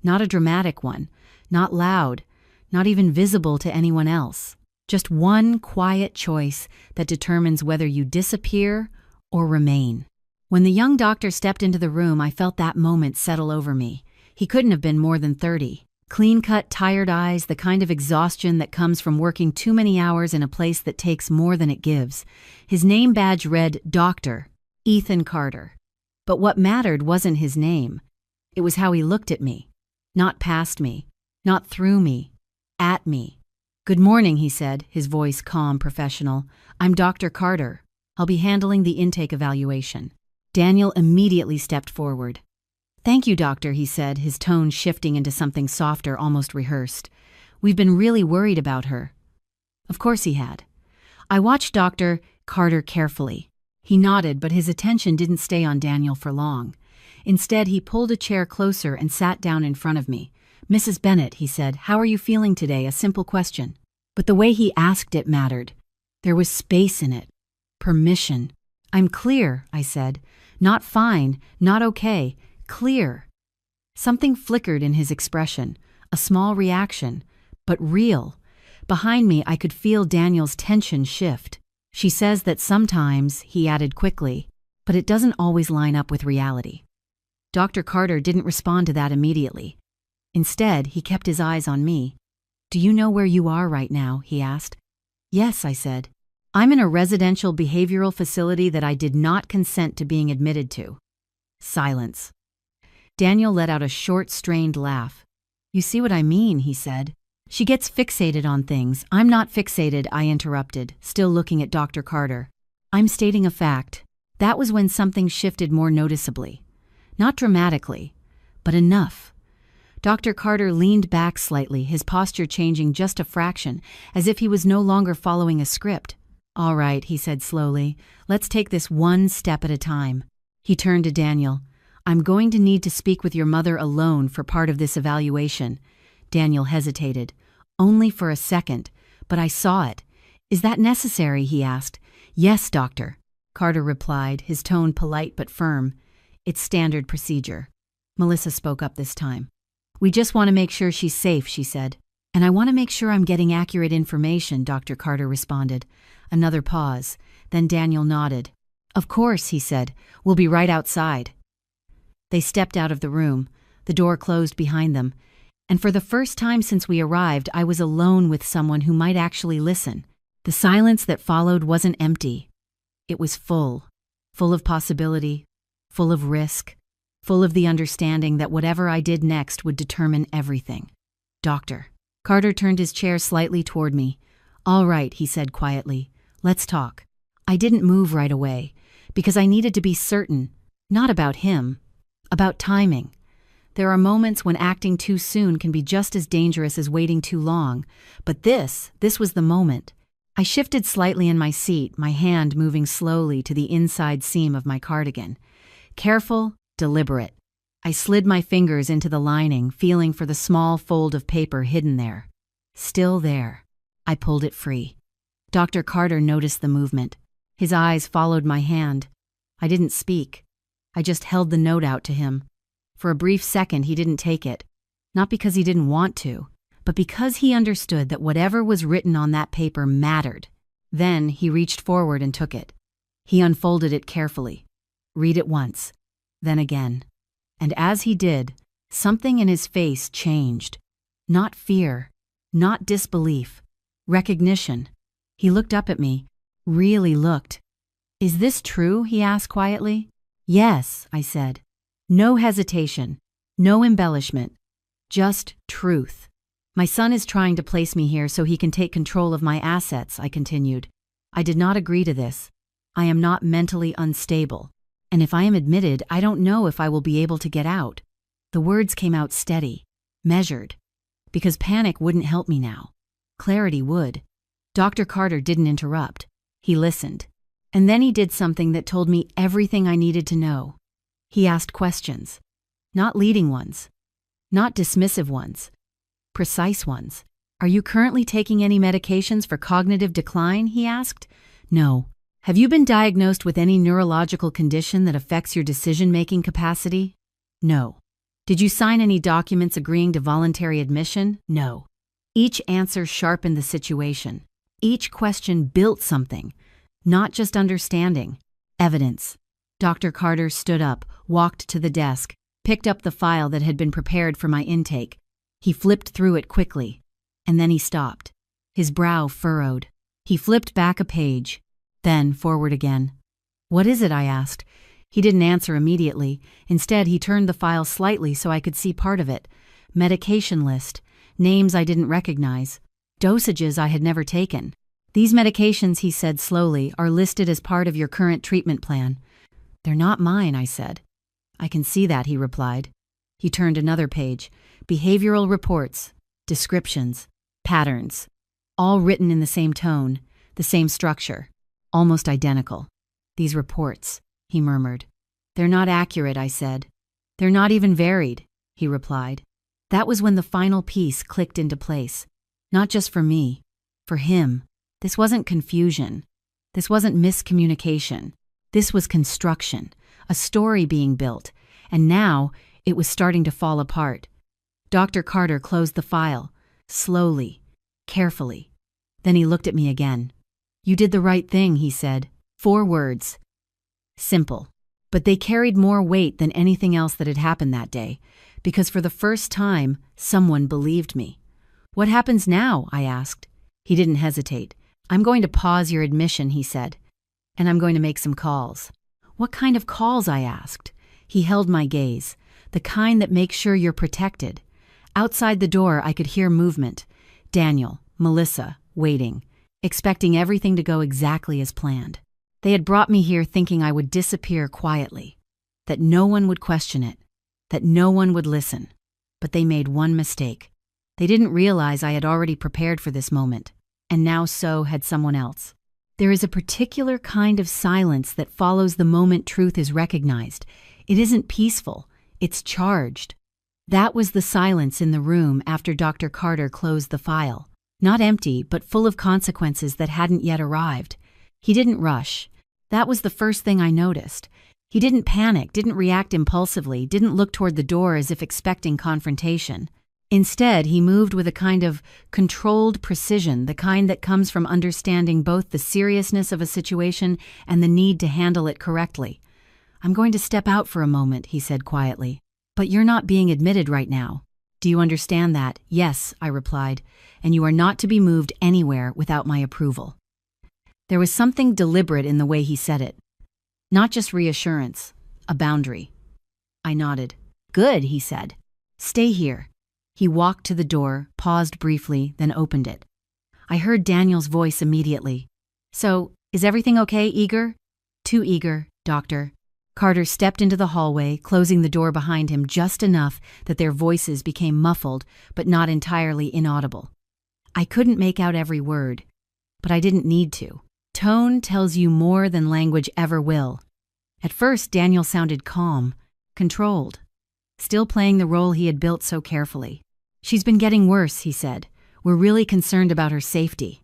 Not a dramatic one. Not loud. Not even visible to anyone else. Just one quiet choice that determines whether you disappear or remain. When the young doctor stepped into the room, I felt that moment settle over me. He couldn't have been more than 30. Clean-cut, tired eyes, the kind of exhaustion that comes from working too many hours in a place that takes more than it gives. His name badge read Dr. Ethan Carter. But what mattered wasn't his name. It was how he looked at me. Not past me. Not through me. at me. "Good morning," he said, his voice calm, professional. "I'm Dr. Carter. I'll be handling the intake evaluation." Daniel immediately stepped forward. "Thank you, doctor," he said, his tone shifting into something softer, almost rehearsed. "We've been really worried about her." Of course he had. I watched Dr. Carter carefully. He nodded, but his attention didn't stay on Daniel for long. Instead, he pulled a chair closer and sat down in front of me. "Mrs. Bennett," he said, "how are you feeling today?" A simple question. But the way he asked it mattered. There was space in it. Permission. "I'm clear," I said. "Not fine, not okay. Clear." Something flickered in his expression, a small reaction, but real. Behind me, I could feel Daniel's tension shift. "She says that sometimes," he added quickly, "but it doesn't always line up with reality." Dr. Carter didn't respond to that immediately. Instead, he kept his eyes on me. "Do you know where you are right now?" he asked. "Yes," I said. "I'm in a residential behavioral facility that I did not consent to being admitted to." Silence. Daniel let out a short, strained laugh. "You see what I mean," he said. "She gets fixated on things." "I'm not fixated," I interrupted, still looking at Dr. Carter. "I'm stating a fact." That was when something shifted more noticeably. Not dramatically, but enough. Dr. Carter leaned back slightly, his posture changing just a fraction, as if he was no longer following a script. "All right," he said slowly. "Let's take this one step at a time." He turned to Daniel. "I'm going to need to speak with your mother alone for part of this evaluation." Daniel hesitated. "Only for a second, but I saw it." "Is that necessary?" he asked. "Yes, doctor," Carter replied, his tone polite but firm. "It's standard procedure." Melissa spoke up this time. "We just want to make sure she's safe," she said. "And I want to make sure I'm getting accurate information," Dr. Carter responded. Another pause. Then Daniel nodded. "Of course," he said. "We'll be right outside." They stepped out of the room. The door closed behind them. And for the first time since we arrived, I was alone with someone who might actually listen. The silence that followed wasn't empty. It was full. Full of possibility. Full of risk. Full of the understanding that whatever I did next would determine everything. "Doctor." Carter turned his chair slightly toward me. "All right," he said quietly. "Let's talk." I didn't move right away, because I needed to be certain, not about him, about timing. There are moments when acting too soon can be just as dangerous as waiting too long, but this was the moment. I shifted slightly in my seat, my hand moving slowly to the inside seam of my cardigan. Careful, deliberate. I slid my fingers into the lining, feeling for the small fold of paper hidden there. Still there. I pulled it free. Dr. Carter noticed the movement. His eyes followed my hand. I didn't speak. I just held the note out to him. For a brief second, he didn't take it. Not because he didn't want to, but because he understood that whatever was written on that paper mattered. Then he reached forward and took it. He unfolded it carefully. Read it once, then again. And as he did, something in his face changed. Not fear, not disbelief, recognition. He looked up at me, really looked. "Is this true?" he asked quietly. "Yes," I said. No hesitation, no embellishment, just truth. "My son is trying to place me here so he can take control of my assets," I continued. "I did not agree to this. I am not mentally unstable. And if I am admitted, I don't know if I will be able to get out." The words came out steady, measured, because panic wouldn't help me now. Clarity would. Dr. Carter didn't interrupt. He listened. And then he did something that told me everything I needed to know. He asked questions. Not leading ones. Not dismissive ones. Precise ones. "Are you currently taking any medications for cognitive decline?" he asked. "No." "Have you been diagnosed with any neurological condition that affects your decision-making capacity?" "No." "Did you sign any documents agreeing to voluntary admission?" "No." Each answer sharpened the situation. Each question built something, not just understanding, evidence. Dr. Carter stood up, walked to the desk, picked up the file that had been prepared for my intake. He flipped through it quickly, and then he stopped. His brow furrowed. He flipped back a page, then forward again. "What is it?" I asked. He didn't answer immediately. Instead, he turned the file slightly so I could see part of it. Medication list. names I didn't recognize, dosages I had never taken. These medications, he said slowly, are listed as part of your current treatment plan. They're not mine, I said. I can see that, he replied. He turned another page. Behavioral reports, descriptions, patterns, all written in the same tone, the same structure, almost identical. These reports, he murmured. They're not accurate, I said. They're not even varied, he replied. That was when the final piece clicked into place. Not just for me, for him. This wasn't confusion. This wasn't miscommunication. This was construction, a story being built, and now it was starting to fall apart. Dr. Carter closed the file, slowly, carefully. Then he looked at me again. You did the right thing, he said. 4 words. Simple. But they carried more weight than anything else that had happened that day, because for the first time, someone believed me. What happens now? I asked. He didn't hesitate. I'm going to pause your admission, he said, and I'm going to make some calls. What kind of calls? I asked. He held my gaze, the kind that makes sure you're protected. Outside the door, I could hear movement. Daniel, Melissa, waiting, expecting everything to go exactly as planned. They had brought me here thinking I would disappear quietly, that no one would question it, that no one would listen. But they made one mistake. They didn't realize I had already prepared for this moment, and now so had someone else. There is a particular kind of silence that follows the moment truth is recognized. It isn't peaceful, it's charged. That was the silence in the room after Dr. Carter closed the file. Not empty, but full of consequences that hadn't yet arrived. He didn't rush. That was the first thing I noticed. He didn't panic, didn't react impulsively, didn't look toward the door as if expecting confrontation. Instead, he moved with a kind of controlled precision, the kind that comes from understanding both the seriousness of a situation and the need to handle it correctly. I'm going to step out for a moment, he said quietly. But you're not being admitted right now. Do you understand that? Yes, I replied, and you are not to be moved anywhere without my approval. There was something deliberate in the way he said it. Not just reassurance, a boundary. I nodded. Good, he said. Stay here. He walked to the door, paused briefly, then opened it. I heard Daniel's voice immediately. So, is everything okay, Eager? Too eager, Doctor. Carter stepped into the hallway, closing the door behind him just enough that their voices became muffled, but not entirely inaudible. I couldn't make out every word, but I didn't need to. Tone tells you more than language ever will. At first, Daniel sounded calm, controlled, still playing the role he had built so carefully. She's been getting worse, he said. We're really concerned about her safety.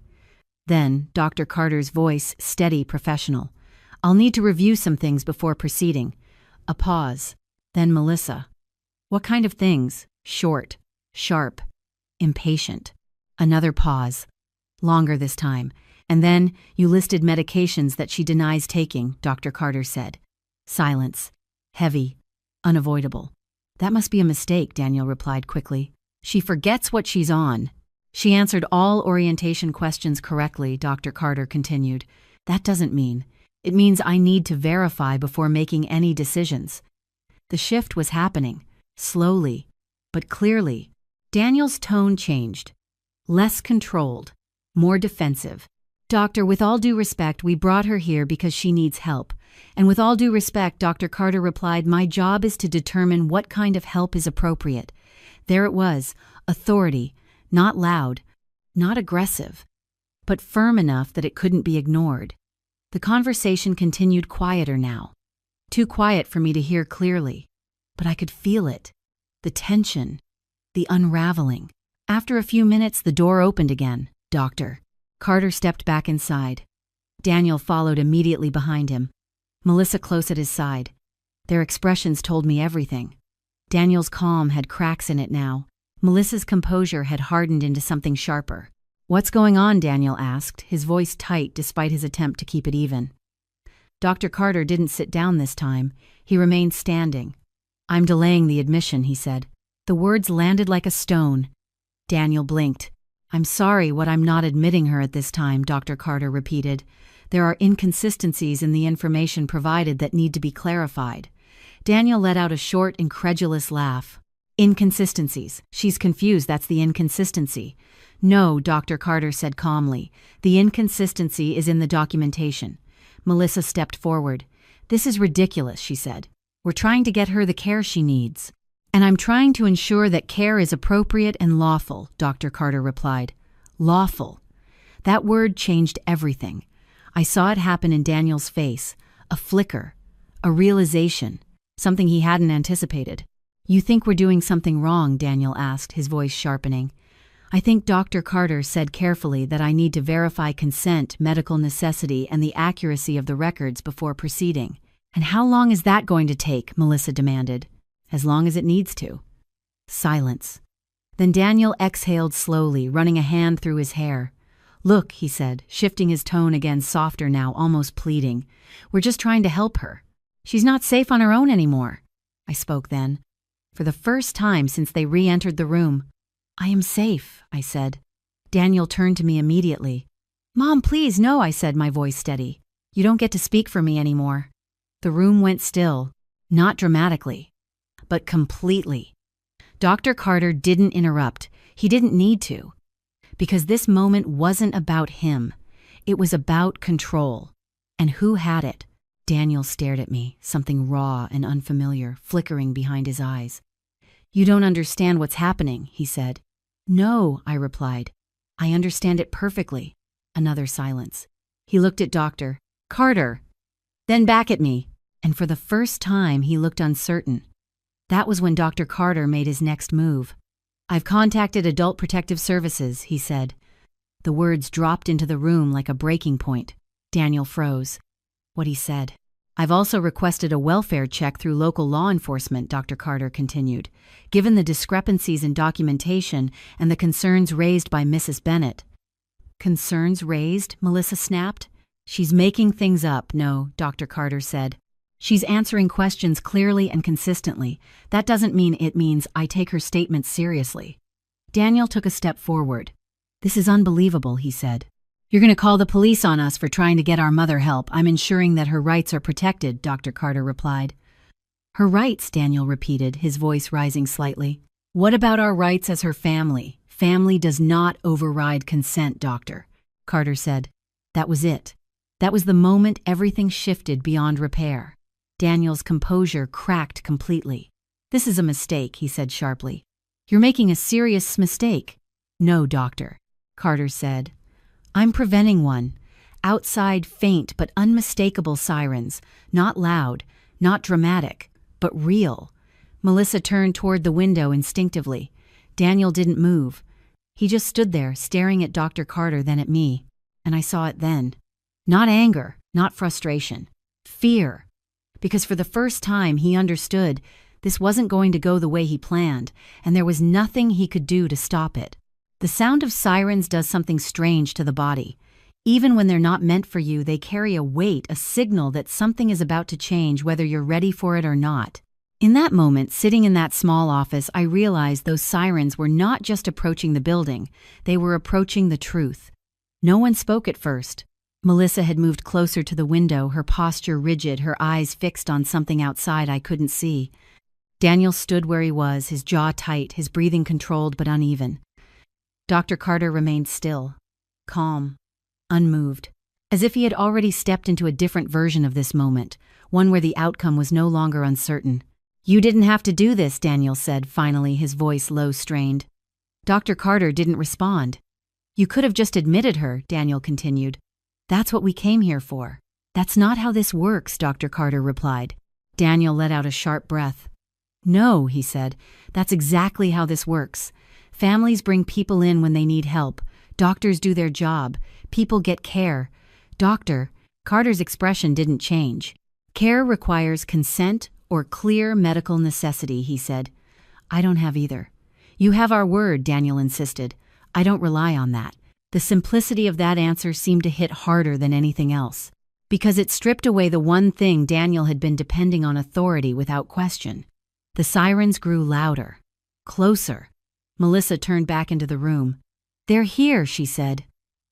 Then, Dr. Carter's voice, steady, professional. I'll need to review some things before proceeding. A pause. Then Melissa. What kind of things? Short, sharp, impatient. Another pause. Longer this time. And then you listed medications that she denies taking, Dr. Carter said. Silence. Heavy. Unavoidable. That must be a mistake, Daniel replied quickly. She forgets what she's on. She answered all orientation questions correctly, Dr. Carter continued. That doesn't mean. It means I need to verify before making any decisions. The shift was happening, slowly, but clearly. Daniel's tone changed. Less controlled, more defensive. Doctor, with all due respect, we brought her here because she needs help. And with all due respect, Dr. Carter replied, my job is to determine what kind of help is appropriate. There it was, authority, not loud, not aggressive, but firm enough that it couldn't be ignored. The conversation continued quieter now. Too quiet for me to hear clearly, but I could feel it. The tension, the unraveling. After a few minutes, the door opened again. Doctor. Carter stepped back inside. Daniel followed immediately behind him. Melissa close at his side. Their expressions told me everything. Daniel's calm had cracks in it now. Melissa's composure had hardened into something sharper. What's going on? Daniel asked, his voice tight despite his attempt to keep it even. Dr. Carter didn't sit down this time. He remained standing. I'm delaying the admission, he said. The words landed like a stone. Daniel blinked. I'm sorry, what I'm not admitting her at this time, Dr. Carter repeated. There are inconsistencies in the information provided that need to be clarified. Daniel let out a short, incredulous laugh. Inconsistencies. She's confused, that's the inconsistency. No, Dr. Carter said calmly. The inconsistency is in the documentation. Melissa stepped forward. This is ridiculous, she said. We're trying to get her the care she needs. And I'm trying to ensure that care is appropriate and lawful, Dr. Carter replied. Lawful. That word changed everything. I saw it happen in Daniel's face. A flicker. A realization. Something he hadn't anticipated. You think we're doing something wrong? Daniel asked, his voice sharpening. I think Dr. Carter said carefully that I need to verify consent, medical necessity, and the accuracy of the records before proceeding. And how long is that going to take? Melissa demanded. As long as it needs to. Silence. Then Daniel exhaled slowly, running a hand through his hair. Look, he said, shifting his tone again, softer now, almost pleading. We're just trying to help her. She's not safe on her own anymore. I spoke then. For the first time since they re-entered the room. I am safe, I said. Daniel turned to me immediately. Mom, please, no, I said, my voice steady. You don't get to speak for me anymore. The room went still, not dramatically, but completely. Dr. Carter didn't interrupt. He didn't need to. Because this moment wasn't about him. It was about control. And who had it? Daniel stared at me, something raw and unfamiliar, flickering behind his eyes. You don't understand what's happening, he said. No, I replied. I understand it perfectly. Another silence. He looked at Dr. Carter, then back at me, and for the first time he looked uncertain. That was when Dr. Carter made his next move. I've contacted Adult Protective Services, he said. The words dropped into the room like a breaking point. Daniel froze. What he said. I've also requested a welfare check through local law enforcement, Dr. Carter continued, given the discrepancies in documentation and the concerns raised by Mrs. Bennett. Concerns raised? Melissa snapped. She's making things up, no, Dr. Carter said. She's answering questions clearly and consistently. That doesn't mean it means I take her statements seriously. Daniel took a step forward. This is unbelievable, he said. You're going to call the police on us for trying to get our mother help. I'm ensuring that her rights are protected, Dr. Carter replied. Her rights, Daniel repeated, his voice rising slightly. What about our rights as her family? Family does not override consent, Doctor, Carter said. That was it. That was the moment everything shifted beyond repair. Daniel's composure cracked completely. This is a mistake, he said sharply. You're making a serious mistake. No, Doctor, Carter said. I'm preventing one. Outside, faint but unmistakable sirens. Not loud, not dramatic, but real. Melissa turned toward the window instinctively. Daniel didn't move. He just stood there, staring at Dr. Carter, then at me. And I saw it then. Not anger, not frustration. Fear. Because for the first time he understood this wasn't going to go the way he planned, and there was nothing he could do to stop it. The sound of sirens does something strange to the body. Even when they're not meant for you, they carry a weight, a signal that something is about to change, whether you're ready for it or not. In that moment, sitting in that small office, I realized those sirens were not just approaching the building, they were approaching the truth. No one spoke at first. Melissa had moved closer to the window, her posture rigid, her eyes fixed on something outside I couldn't see. Daniel stood where he was, his jaw tight, his breathing controlled but uneven. Dr. Carter remained still, calm, unmoved, as if he had already stepped into a different version of this moment, one where the outcome was no longer uncertain. You didn't have to do this, Daniel said, finally, his voice low, strained. Dr. Carter didn't respond. You could have just admitted her, Daniel continued. That's what we came here for. That's not how this works, Dr. Carter replied. Daniel let out a sharp breath. No, he said, that's exactly how this works. Families bring people in when they need help. Doctors do their job. People get care. Doctor, Carter's expression didn't change. Care requires consent or clear medical necessity, he said. I don't have either. You have our word, Daniel insisted. I don't rely on that. The simplicity of that answer seemed to hit harder than anything else, because it stripped away the one thing Daniel had been depending on: authority without question. The sirens grew louder, closer. Melissa turned back into the room. They're here, she said.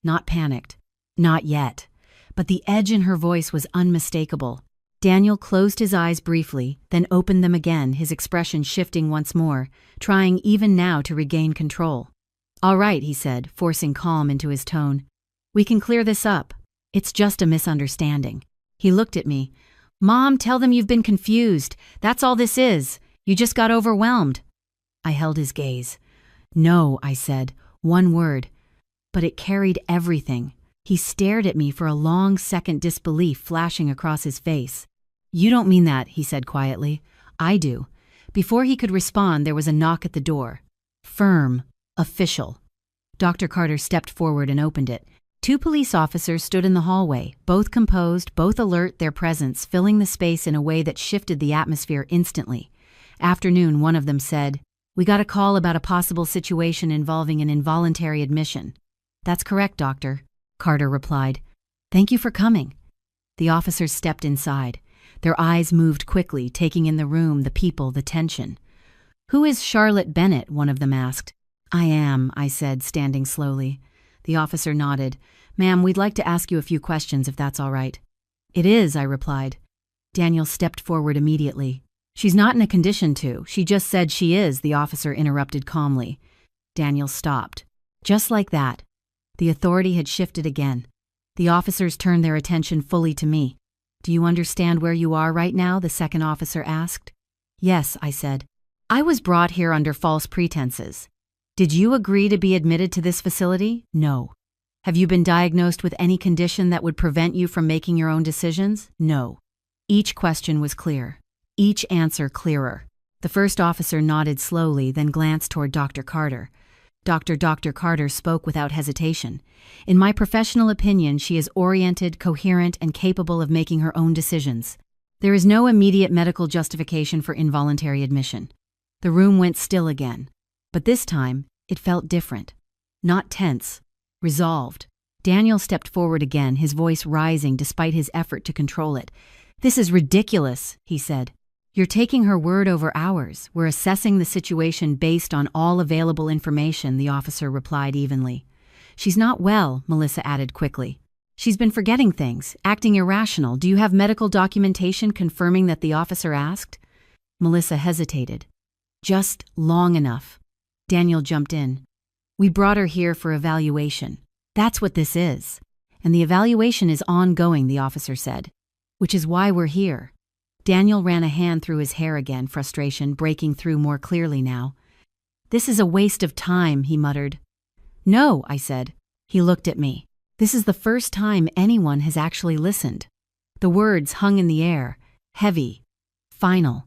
Not panicked. Not yet. But the edge in her voice was unmistakable. Daniel closed his eyes briefly, then opened them again, his expression shifting once more, trying even now to regain control. "All right," he said, forcing calm into his tone. "We can clear this up. It's just a misunderstanding." He looked at me. "Mom, tell them you've been confused. That's all this is. You just got overwhelmed." I held his gaze. "No," I said, one word. But it carried everything. He stared at me for a long second, disbelief flashing across his face. "You don't mean that," he said quietly. "I do." Before he could respond, there was a knock at the door. Firm. Official. Dr. Carter stepped forward and opened it. Two police officers stood in the hallway, both composed, both alert, their presence filling the space in a way that shifted the atmosphere instantly. Afternoon, one of them said, "We got a call about a possible situation involving an involuntary admission." "That's correct, Doctor," Carter replied. "Thank you for coming." The officers stepped inside. Their eyes moved quickly, taking in the room, the people, the tension. "Who is Charlotte Bennett?" one of them asked. "I am," I said, standing slowly. The officer nodded. "Ma'am, we'd like to ask you a few questions if that's all right." "It is," I replied. Daniel stepped forward immediately. "She's not in a condition to. She just said she is," the officer interrupted calmly. Daniel stopped. Just like that. The authority had shifted again. The officers turned their attention fully to me. "Do you understand where you are right now?" the second officer asked. "Yes," I said. "I was brought here under false pretenses. Did you agree to be admitted to this facility?" "No." "Have you been diagnosed with any condition that would prevent you from making your own decisions?" "No." Each question was clear. Each answer clearer. The first officer nodded slowly, then glanced toward Dr. Carter. Dr. Carter spoke without hesitation. "In my professional opinion, she is oriented, coherent, and capable of making her own decisions. There is no immediate medical justification for involuntary admission." The room went still again. But this time, it felt different. Not tense. Resolved. Daniel stepped forward again, his voice rising despite his effort to control it. "This is ridiculous," he said. "You're taking her word over ours. We're assessing the situation based on all available information," the officer replied evenly. "She's not well," Melissa added quickly. "She's been forgetting things, acting irrational. Do you have medical documentation confirming that?" the officer asked. Melissa hesitated. "Just long enough." Daniel jumped in. "We brought her here for evaluation. That's what this is. And the evaluation is ongoing," the officer said. "Which is why we're here." Daniel ran a hand through his hair again, frustration breaking through more clearly now. "This is a waste of time," he muttered. "No," I said. He looked at me. This is the first time anyone has actually listened. The words hung in the air, heavy, final.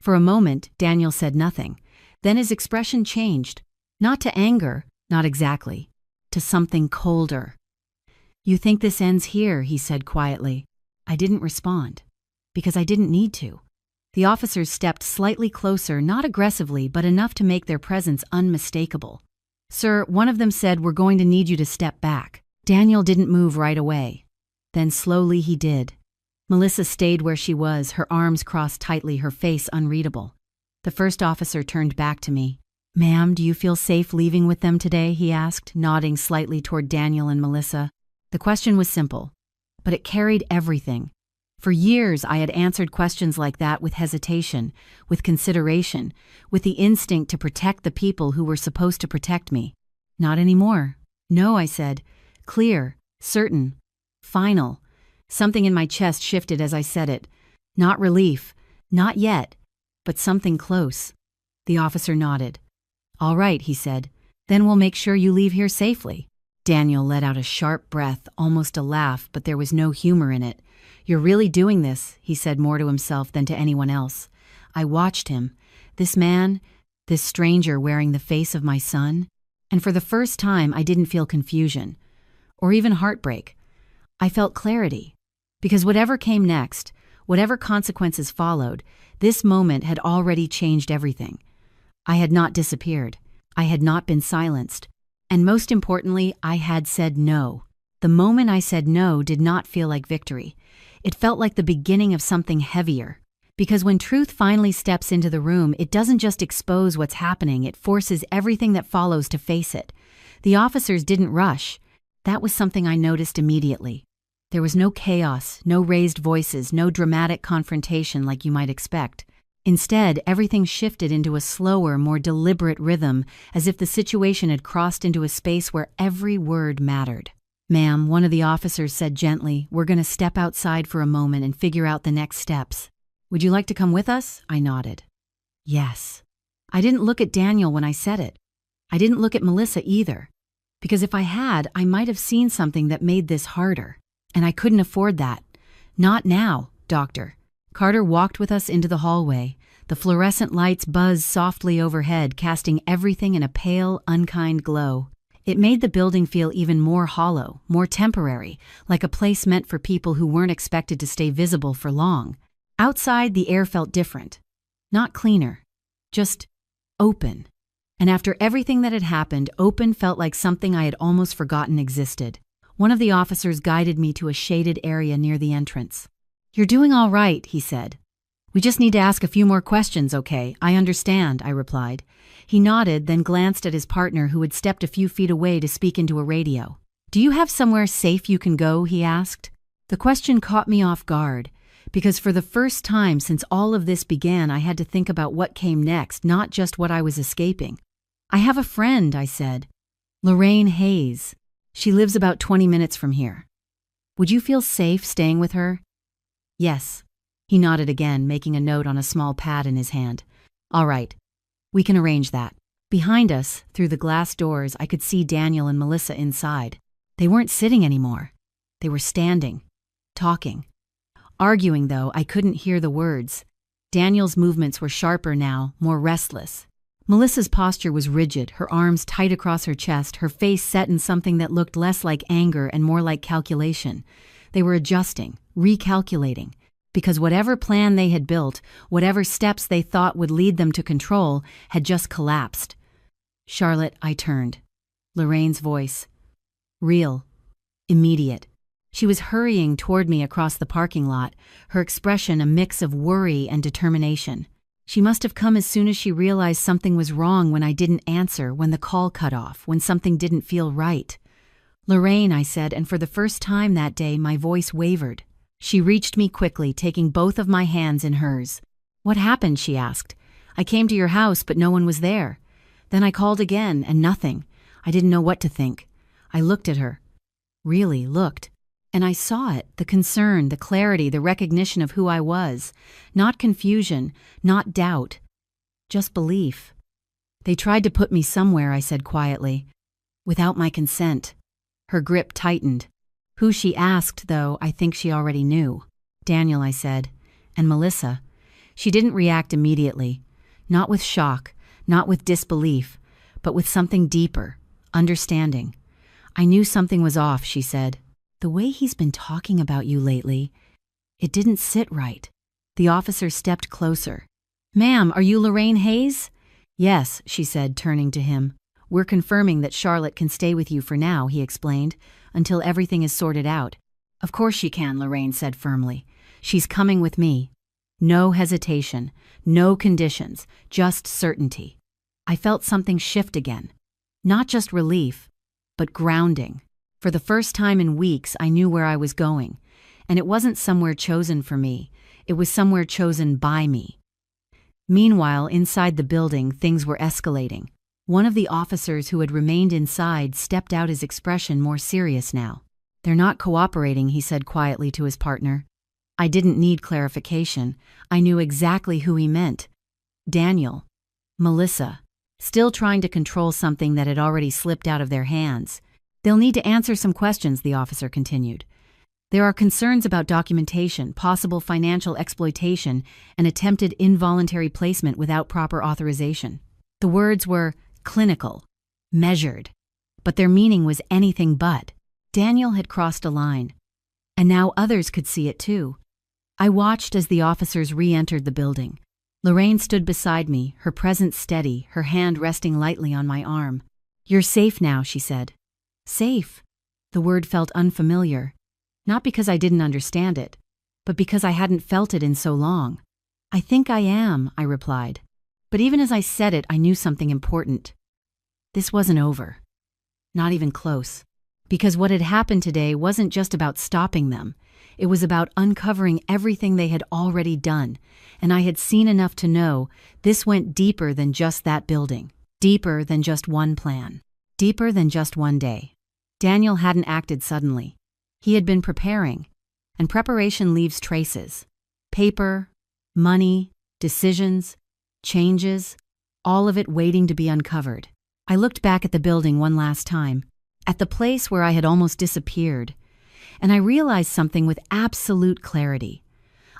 For a moment, Daniel said nothing. Then his expression changed. Not to anger, not exactly. To something colder. "You think this ends here?" he said quietly. I didn't respond. Because I didn't need to. The officers stepped slightly closer, not aggressively, but enough to make their presence unmistakable. "Sir," one of them said, "we're going to need you to step back." Daniel didn't move right away. Then slowly he did. Melissa stayed where she was, her arms crossed tightly, her face unreadable. The first officer turned back to me. "Ma'am, do you feel safe leaving with them today?" he asked, nodding slightly toward Daniel and Melissa. The question was simple, but it carried everything. For years, I had answered questions like that with hesitation, with consideration, with the instinct to protect the people who were supposed to protect me. Not anymore. "No," I said. Clear, certain, final. Something in my chest shifted as I said it. Not relief, not yet, but something close. The officer nodded. "All right," he said. "Then we'll make sure you leave here safely." Daniel let out a sharp breath, almost a laugh, but there was no humor in it. "You're really doing this," he said more to himself than to anyone else. I watched him. This man, this stranger wearing the face of my son. And for the first time, I didn't feel confusion. Or even heartbreak. I felt clarity. Because whatever came next, whatever consequences followed, this moment had already changed everything. I had not disappeared. I had not been silenced. And most importantly, I had said no. The moment I said no did not feel like victory. It felt like the beginning of something heavier. Because when truth finally steps into the room, it doesn't just expose what's happening, it forces everything that follows to face it. The officers didn't rush. That was something I noticed immediately. There was no chaos, no raised voices, no dramatic confrontation like you might expect. Instead, everything shifted into a slower, more deliberate rhythm, as if the situation had crossed into a space where every word mattered. "Ma'am," one of the officers said gently, "we're going to step outside for a moment and figure out the next steps. Would you like to come with us?" I nodded. Yes. I didn't look at Daniel when I said it. I didn't look at Melissa either. Because if I had, I might have seen something that made this harder. And I couldn't afford that. Not now, Doctor. Carter walked with us into the hallway. The fluorescent lights buzzed softly overhead, casting everything in a pale, unkind glow. It made the building feel even more hollow, more temporary, like a place meant for people who weren't expected to stay visible for long. Outside, the air felt different. Not cleaner, just open. And after everything that had happened, open felt like something I had almost forgotten existed. One of the officers guided me to a shaded area near the entrance. "You're doing all right," he said. "We just need to ask a few more questions, okay? I understand," I replied. He nodded, then glanced at his partner who had stepped a few feet away to speak into a radio. "Do you have somewhere safe you can go?" he asked. The question caught me off guard, because for the first time since all of this began, I had to think about what came next, not just what I was escaping. "I have a friend," I said. "Lorraine Hayes. She lives about 20 minutes from here. Would you feel safe staying with her?" "Yes." He nodded again, making a note on a small pad in his hand. "All right. We can arrange that." Behind us, through the glass doors, I could see Daniel and Melissa inside. They weren't sitting anymore. They were standing, talking. Arguing, though, I couldn't hear the words. Daniel's movements were sharper now, more restless. Melissa's posture was rigid, her arms tight across her chest, her face set in something that looked less like anger and more like calculation. They were adjusting, recalculating, because whatever plan they had built, whatever steps they thought would lead them to control, had just collapsed. "Charlotte," I turned. Lorraine's voice. Real. Immediate. She was hurrying toward me across the parking lot, her expression a mix of worry and determination. She must have come as soon as she realized something was wrong when I didn't answer, when the call cut off, when something didn't feel right. "Lorraine," I said, and for the first time that day, my voice wavered. She reached me quickly, taking both of my hands in hers. "What happened?" she asked. "I came to your house, but no one was there. Then I called again, and nothing. I didn't know what to think." I looked at her. Really looked. And I saw it, the concern, the clarity, the recognition of who I was. Not confusion, not doubt. Just belief. "They tried to put me somewhere," I said quietly. "Without my consent." Her grip tightened. Who she asked, though, I think she already knew. "Daniel," I said. "And Melissa." She didn't react immediately. Not with shock, not with disbelief, but with something deeper, understanding. "I knew something was off," she said. "The way he's been talking about you lately, it didn't sit right." The officer stepped closer. "Ma'am, are you Lorraine Hayes?" "Yes," she said, turning to him. "We're confirming that Charlotte can stay with you for now," he explained, "until everything is sorted out." "Of course she can," Lorraine said firmly. "She's coming with me." No hesitation, no conditions, just certainty. I felt something shift again. Not just relief, but grounding. For the first time in weeks, I knew where I was going, and it wasn't somewhere chosen for me. It was somewhere chosen by me. Meanwhile, inside the building, things were escalating. One of the officers who had remained inside stepped out, his expression more serious now. "They're not cooperating," he said quietly to his partner. I didn't need clarification. I knew exactly who he meant. Daniel. Melissa. Still trying to control something that had already slipped out of their hands. "They'll need to answer some questions," the officer continued. "There are concerns about documentation, possible financial exploitation, and attempted involuntary placement without proper authorization." The words were clinical, measured, but their meaning was anything but. Daniel had crossed a line, and now others could see it too. I watched as the officers re-entered the building. Lorraine stood beside me, her presence steady, her hand resting lightly on my arm. "You're safe now," she said. Safe. The word felt unfamiliar, not because I didn't understand it, but because I hadn't felt it in so long. "I think I am," I replied. But even as I said it, I knew something important. This wasn't over. Not even close. Because what had happened today wasn't just about stopping them. It was about uncovering everything they had already done, and I had seen enough to know this went deeper than just that building, deeper than just one plan, deeper than just one day. Daniel hadn't acted suddenly. He had been preparing, and preparation leaves traces. Paper, money, decisions, changes, all of it waiting to be uncovered. I looked back at the building one last time, at the place where I had almost disappeared, and I realized something with absolute clarity.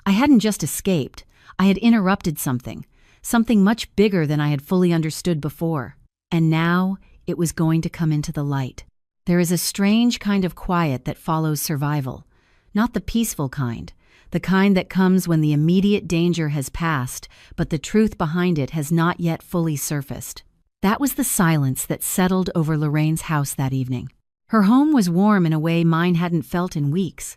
I hadn't just escaped, I had interrupted something much bigger than I had fully understood before. And now it was going to come into the light. There is a strange kind of quiet that follows survival, not the peaceful kind, the kind that comes when the immediate danger has passed, but the truth behind it has not yet fully surfaced. That was the silence that settled over Lorraine's house that evening. Her home was warm in a way mine hadn't felt in weeks.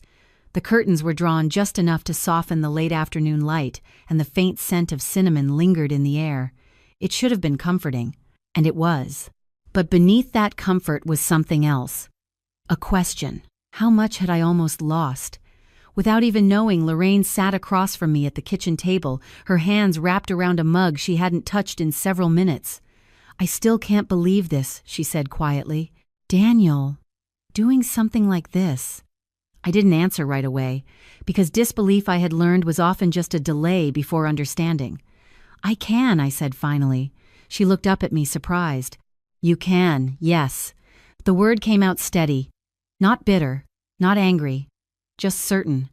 The curtains were drawn just enough to soften the late afternoon light, and the faint scent of cinnamon lingered in the air. It should have been comforting, and it was. But beneath that comfort was something else. A question. How much had I almost lost? Without even knowing, Lorraine sat across from me at the kitchen table, her hands wrapped around a mug she hadn't touched in several minutes. "I still can't believe this," she said quietly. "Daniel, doing something like this." I didn't answer right away, because disbelief I had learned was often just a delay before understanding. "I can," I said finally. She looked up at me, surprised. "You can, yes." The word came out steady. Not bitter, not angry, just certain.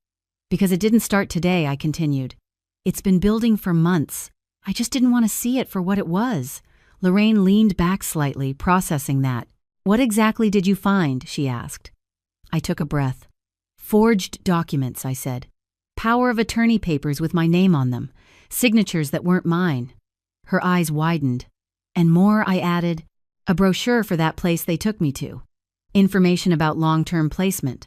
"Because it didn't start today," I continued. "It's been building for months. I just didn't want to see it for what it was." Lorraine leaned back slightly, processing that. "What exactly did you find?" she asked. I took a breath. "Forged documents," I said. "Power of attorney papers with my name on them. Signatures that weren't mine." Her eyes widened. "And more," I added. "A brochure for that place they took me to. Information about long-term placement."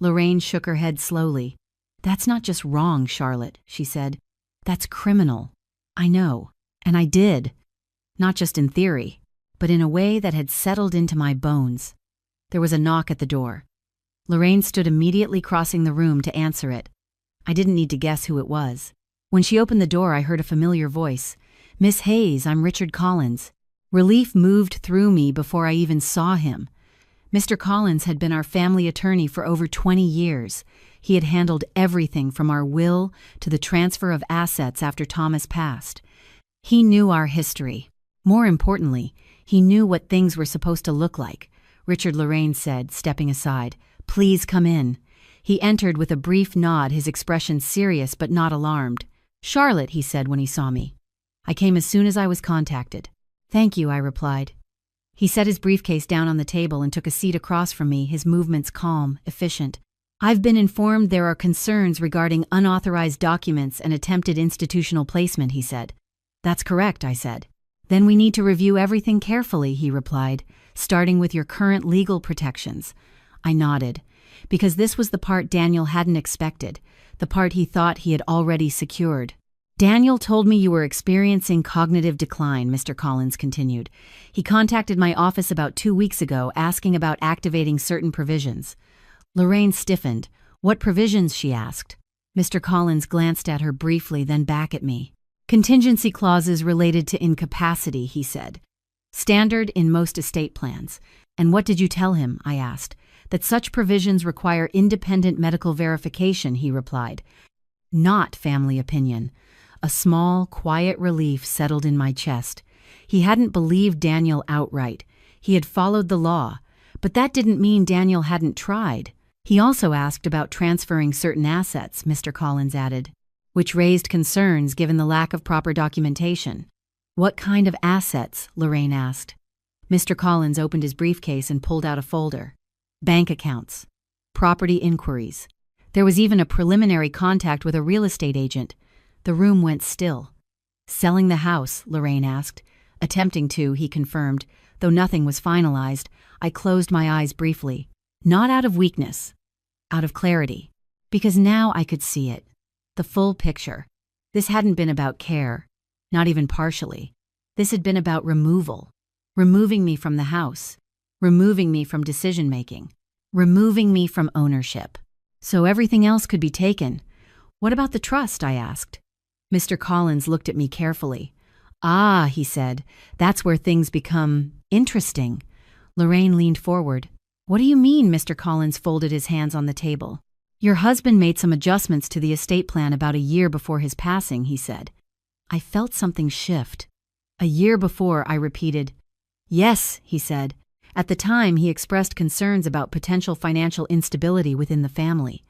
Lorraine shook her head slowly. "That's not just wrong, Charlotte," she said. "That's criminal." "I know. And I did. Not just in theory, but in a way that had settled into my bones." There was a knock at the door. Lorraine stood immediately crossing the room to answer it. I didn't need to guess who it was. When she opened the door, I heard a familiar voice. "Miss Hayes, I'm Richard Collins." Relief moved through me before I even saw him. Mr. Collins had been our family attorney for over 20 years. He had handled everything from our will to the transfer of assets after Thomas passed. He knew our history. More importantly, he knew what things were supposed to look like. "Richard," Lorraine said, stepping aside. "Please come in." He entered with a brief nod, his expression serious but not alarmed. "Charlotte," he said when he saw me. "I came as soon as I was contacted." "Thank you," I replied. He set his briefcase down on the table and took a seat across from me, his movements calm, efficient. "I've been informed there are concerns regarding unauthorized documents and attempted institutional placement," he said. "That's correct," I said. "Then we need to review everything carefully," he replied, "starting with your current legal protections." I nodded, because this was the part Daniel hadn't expected, the part he thought he had already secured. "Daniel told me you were experiencing cognitive decline," Mr. Collins continued. "He contacted my office about 2 weeks ago asking about activating certain provisions." Lorraine stiffened. "What provisions?" she asked. Mr. Collins glanced at her briefly, then back at me. "Contingency clauses related to incapacity," he said. "Standard in most estate plans." "And what did you tell him?" I asked. "That such provisions require independent medical verification," he replied. "Not family opinion." A small, quiet relief settled in my chest. He hadn't believed Daniel outright. He had followed the law, but that didn't mean Daniel hadn't tried. He also asked about transferring certain assets, Mr. Collins added, which raised concerns given the lack of proper documentation. "What kind of assets?" Lorraine asked. Mr. Collins opened his briefcase and pulled out a folder. Bank accounts. Property inquiries. There was even a preliminary contact with a real estate agent. The room went still. "Selling the house?" Lorraine asked. "Attempting to," he confirmed. Though nothing was finalized, I closed my eyes briefly. Not out of weakness, out of clarity. Because now I could see it. The full picture. This hadn't been about care, not even partially. This had been about removal. Removing me from the house. Removing me from decision-making. removing me from ownership. So everything else could be taken. What about the trust? I asked. Mr. Collins looked at me carefully. Ah, he said, that's where things become interesting. Lorraine leaned forward. What do you mean? Mr. Collins folded his hands on the table. Your husband made some adjustments to the estate plan about a year before his passing, he said. I felt something shift. A year before, I repeated. Yes, he said. At the time, he expressed concerns about potential financial instability within the family.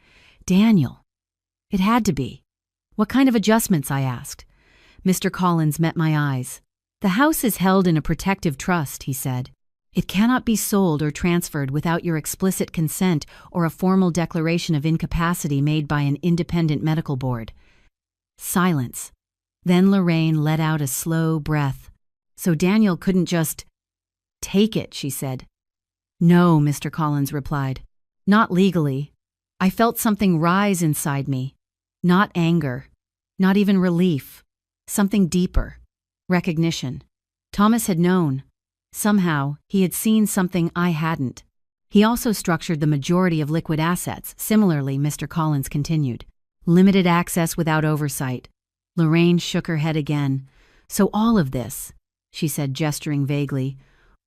Daniel. It had to be. What kind of adjustments? I asked. Mr. Collins met my eyes. The house is held in a protective trust, he said. It cannot be sold or transferred without your explicit consent or a formal declaration of incapacity made by an independent medical board. Silence. Then Lorraine let out a slow breath. So Daniel couldn't just take it, she said. No, Mr. Collins replied. Not legally. I felt something rise inside me. Not anger. Not even relief. Something deeper. Recognition. Thomas had known. Somehow, he had seen something I hadn't. He also structured the majority of liquid assets. Similarly, Mr. Collins continued. Limited access without oversight. Lorraine shook her head again. So all of this, she said, gesturing vaguely,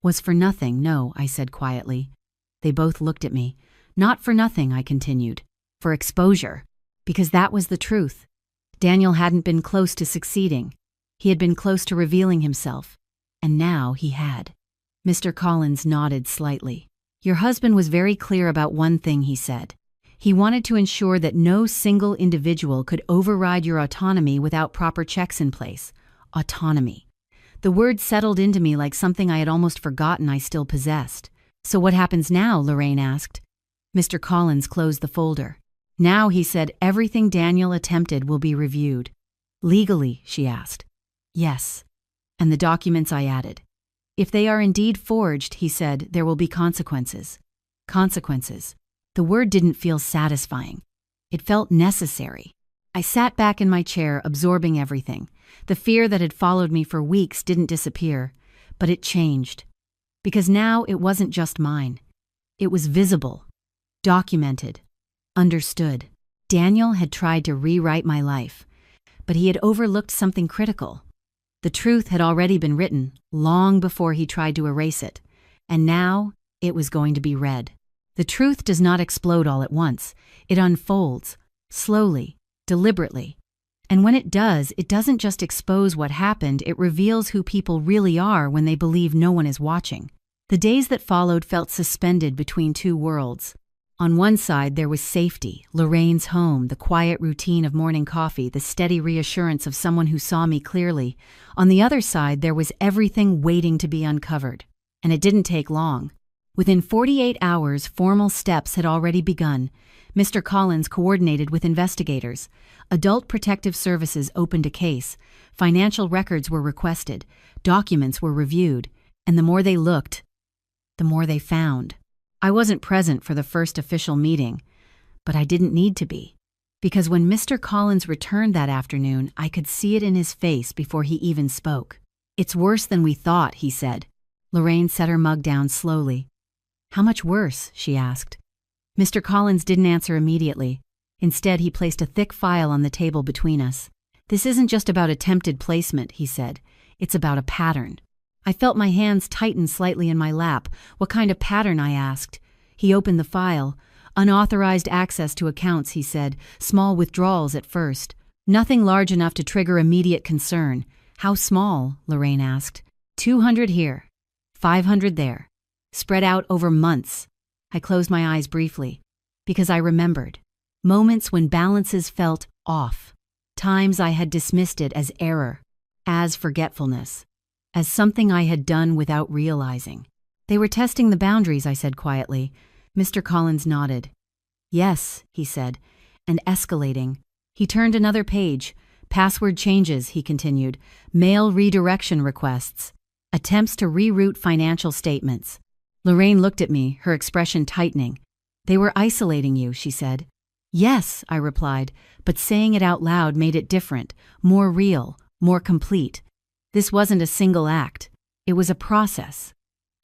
was for nothing. No, I said quietly. They both looked at me. Not for nothing, I continued. For exposure. Because that was the truth. Daniel hadn't been close to succeeding. He had been close to revealing himself. And now he had. Mr. Collins nodded slightly. Your husband was very clear about one thing, he said. He wanted to ensure that no single individual could override your autonomy without proper checks in place. Autonomy. The word settled into me like something I had almost forgotten I still possessed. So what happens now? Lorraine asked. Mr. Collins closed the folder. Now, he said, everything Daniel attempted will be reviewed. Legally, she asked. Yes. And the documents? I added. If they are indeed forged, he said, there will be consequences. Consequences. The word didn't feel satisfying. It felt necessary. I sat back in my chair, absorbing everything. The fear that had followed me for weeks didn't disappear, but it changed. Because now it wasn't just mine. It was visible, documented, understood. Daniel had tried to rewrite my life, but he had overlooked something critical. The truth had already been written long before he tried to erase it, and now it was going to be read. The truth does not explode all at once. It unfolds, slowly, deliberately. And when it does, it doesn't just expose what happened, it reveals who people really are when they believe no one is watching. The days that followed felt suspended between two worlds. On one side, there was safety, Lorraine's home, the quiet routine of morning coffee, the steady reassurance of someone who saw me clearly. On the other side, there was everything waiting to be uncovered. And it didn't take long. Within 48 hours, formal steps had already begun. Mr. Collins coordinated with investigators. Adult Protective Services opened a case. Financial records were requested. Documents were reviewed. And the more they looked, the more they found. I wasn't present for the first official meeting, but I didn't need to be. Because when Mr. Collins returned that afternoon, I could see it in his face before he even spoke. It's worse than we thought, he said. Lorraine set her mug down slowly. How much worse? She asked. Mr. Collins didn't answer immediately. Instead, he placed a thick file on the table between us. This isn't just about attempted placement, he said. It's about a pattern. I felt my hands tighten slightly in my lap. What kind of pattern? I asked. He opened the file. Unauthorized access to accounts, he said. Small withdrawals at first. Nothing large enough to trigger immediate concern. How small? Lorraine asked. 200 here. 500 there. Spread out over months. I closed my eyes briefly. Because I remembered. Moments when balances felt off. Times I had dismissed it as error. As forgetfulness. As something I had done without realizing. They were testing the boundaries, I said quietly. Mr. Collins nodded. Yes, he said, and escalating. He turned another page. Password changes, he continued. Mail redirection requests. Attempts to reroute financial statements. Lorraine looked at me, her expression tightening. They were isolating you, she said. Yes, I replied, but saying it out loud made it different, more real, more complete. This wasn't a single act. It was a process.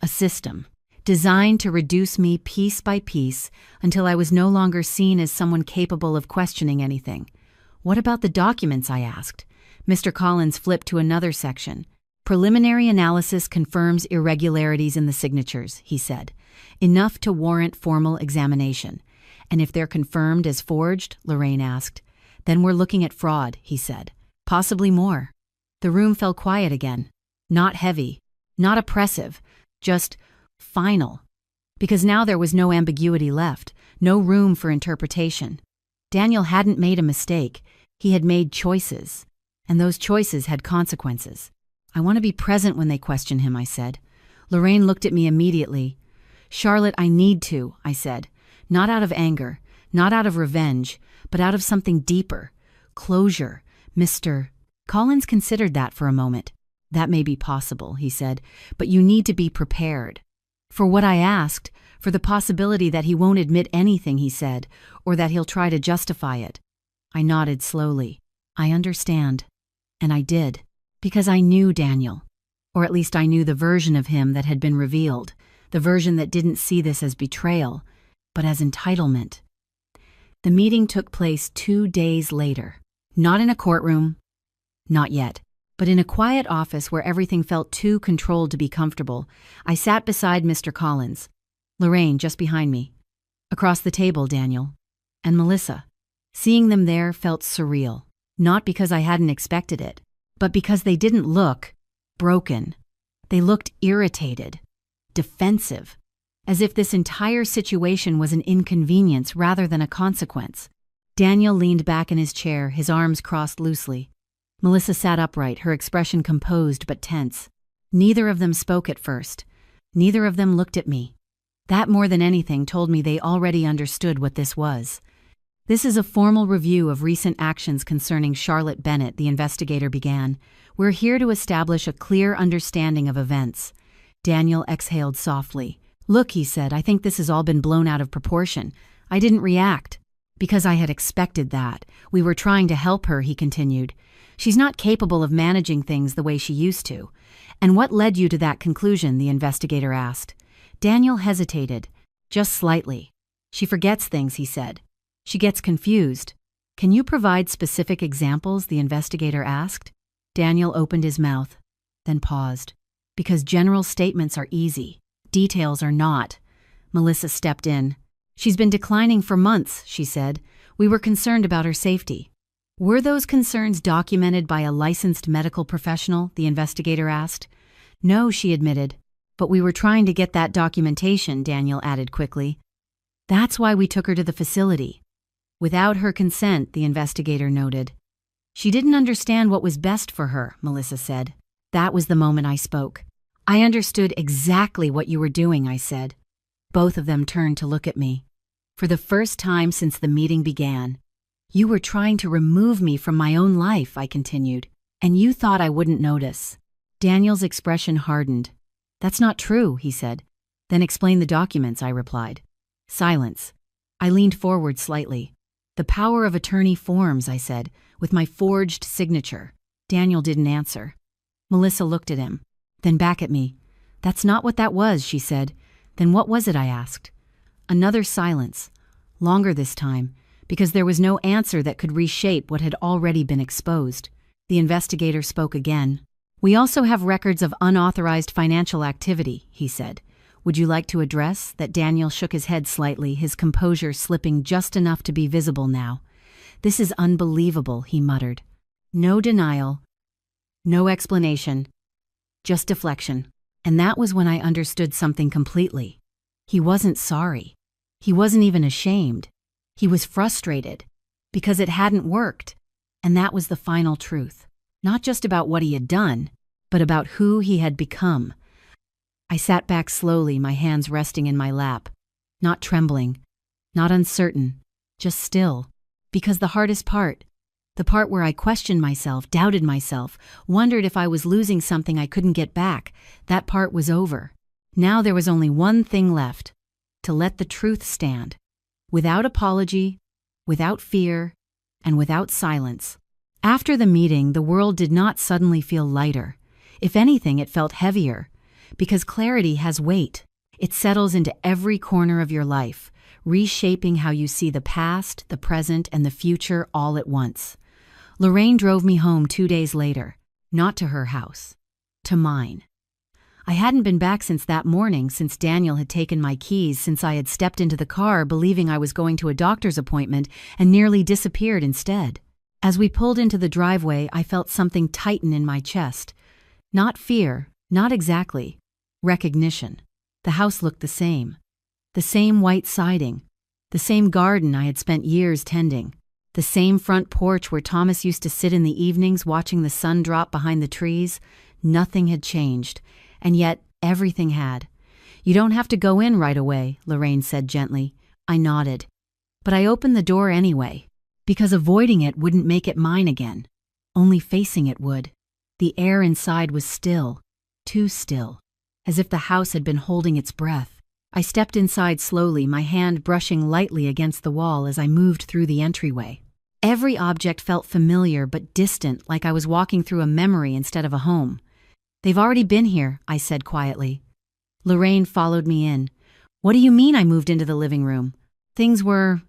A system. designed to reduce me piece by piece until I was no longer seen as someone capable of questioning anything. What about the documents? I asked. Mr. Collins flipped to another section. Preliminary analysis confirms irregularities in the signatures, he said. Enough to warrant formal examination. And if they're confirmed as forged, Lorraine asked. Then we're looking at fraud, he said. Possibly more. The room fell quiet again. Not heavy, not oppressive, just final. Because now there was no ambiguity left, no room for interpretation. Daniel hadn't made a mistake. He had made choices. And those choices had consequences. I want to be present when they question him, I said. Lorraine looked at me immediately. Charlotte, I need to, I said. Not out of anger, not out of revenge, but out of something deeper. Closure, Mr. Collins considered that for a moment. That may be possible, he said, but you need to be prepared. For what I asked, for the possibility that he won't admit anything he said, or that he'll try to justify it. I nodded slowly. I understand. And I did, because I knew Daniel. Or at least I knew the version of him that had been revealed, the version that didn't see this as betrayal, but as entitlement. The meeting took place 2 days later. Not in a courtroom, not yet, but in a quiet office where everything felt too controlled to be comfortable. I sat beside Mr. Collins, Lorraine just behind me. Across the table, Daniel, and Melissa. Seeing them there felt surreal, not because I hadn't expected it, but because they didn't look broken. They looked irritated, defensive, as if this entire situation was an inconvenience rather than a consequence. Daniel leaned back in his chair, his arms crossed loosely. Melissa sat upright, her expression composed but tense. Neither of them spoke at first. Neither of them looked at me. That more than anything told me they already understood what this was. This is a formal review of recent actions concerning Charlotte Bennett, the investigator began. We're here to establish a clear understanding of events. Daniel exhaled softly. Look, he said, I think this has all been blown out of proportion. I didn't react. Because I had expected that. We were trying to help her, he continued. She's not capable of managing things the way she used to. And what led you to that conclusion, the investigator asked. Daniel hesitated, just slightly. She forgets things, he said. She gets confused. Can you provide specific examples, the investigator asked. Daniel opened his mouth, then paused. Because general statements are easy. Details are not. Melissa stepped in. She's been declining for months, she said. We were concerned about her safety. Were those concerns documented by a licensed medical professional, the investigator asked. No, she admitted. But we were trying to get that documentation, Daniel added quickly. That's why we took her to the facility. Without her consent, the investigator noted. She didn't understand what was best for her, Melissa said. That was the moment I spoke. I understood exactly what you were doing, I said. Both of them turned to look at me. For the first time since the meeting began. You were trying to remove me from my own life, I continued, and you thought I wouldn't notice. Daniel's expression hardened. That's not true, he said. Then explain the documents, I replied. Silence. I leaned forward slightly. The power of attorney forms, I said, with my forged signature. Daniel didn't answer. Melissa looked at him, then back at me. That's not what that was, she said. Then what was it, I asked. Another silence, longer this time, because there was no answer that could reshape what had already been exposed. The investigator spoke again. We also have records of unauthorized financial activity, he said. Would you like to address that? Daniel shook his head slightly, his composure slipping just enough to be visible now. This is unbelievable, he muttered. No denial, no explanation, just deflection. And that was when I understood something completely. He wasn't sorry. He wasn't even ashamed. He was frustrated because it hadn't worked. And that was the final truth. Not just about what he had done, but about who he had become. I sat back slowly, my hands resting in my lap. Not trembling, not uncertain, just still. Because the hardest part, the part where I questioned myself, doubted myself, wondered if I was losing something I couldn't get back, that part was over. Now there was only one thing left. To let the truth stand. Without apology, without fear, and without silence. After the meeting, the world did not suddenly feel lighter. If anything, it felt heavier. Because clarity has weight. It settles into every corner of your life, reshaping how you see the past, the present, and the future all at once. Lorraine drove me home 2 days later, not to her house, to mine. I hadn't been back since that morning, since Daniel had taken my keys, since I had stepped into the car believing I was going to a doctor's appointment and nearly disappeared instead. As we pulled into the driveway, I felt something tighten in my chest. Not fear, not exactly. Recognition. The house looked the same. The same white siding. The same garden I had spent years tending. The same front porch where Thomas used to sit in the evenings watching the sun drop behind the trees. Nothing had changed, and yet everything had. "You don't have to go in right away," Lorraine said gently. I nodded. But I opened the door anyway, because avoiding it wouldn't make it mine again. Only facing it would. The air inside was still, too still, as if the house had been holding its breath. I stepped inside slowly, my hand brushing lightly against the wall as I moved through the entryway. Every object felt familiar but distant, like I was walking through a memory instead of a home. "They've already been here," I said quietly. Lorraine followed me in. "What do you mean I moved into the living room?" Things were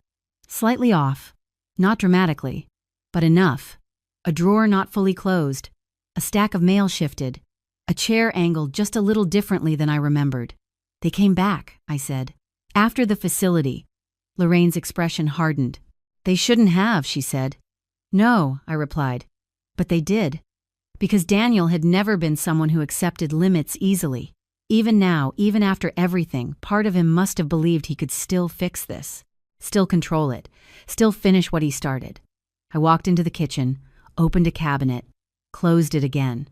slightly off. Not dramatically, but enough. A drawer not fully closed. A stack of mail shifted. A chair angled just a little differently than I remembered. "They came back," I said. "After the facility." Lorraine's expression hardened. "They shouldn't have," she said. "No," I replied. "But they did." Because Daniel had never been someone who accepted limits easily. Even now, even after everything, part of him must have believed he could still fix this. Still control it. Still finish what he started. I walked into the kitchen, opened a cabinet, closed it again.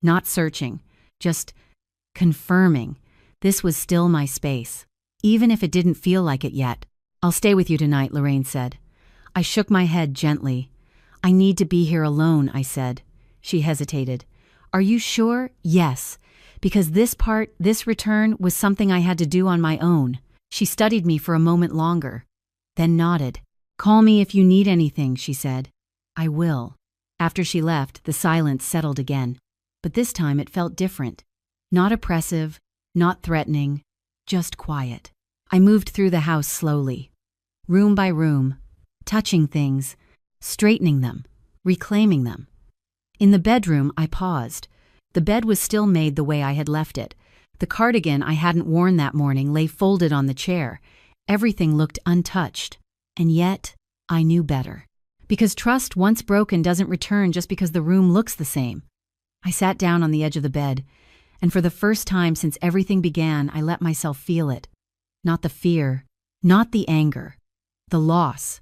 Not searching, just confirming. This was still my space, even if it didn't feel like it yet. "I'll stay with you tonight," Lorraine said. I shook my head gently. "I need to be here alone," I said. She hesitated. "Are you sure?" "Yes, because this return was something I had to do on my own." She studied me for a moment longer, then nodded. "Call me if you need anything," she said. "I will." After she left, the silence settled again. But this time it felt different. Not oppressive, not threatening, just quiet. I moved through the house slowly, room by room, touching things, straightening them, reclaiming them. In the bedroom, I paused. The bed was still made the way I had left it. The cardigan I hadn't worn that morning lay folded on the chair. Everything looked untouched. And yet, I knew better. Because trust once broken doesn't return just because the room looks the same. I sat down on the edge of the bed, and for the first time since everything began, I let myself feel it. Not the fear, not the anger, the loss.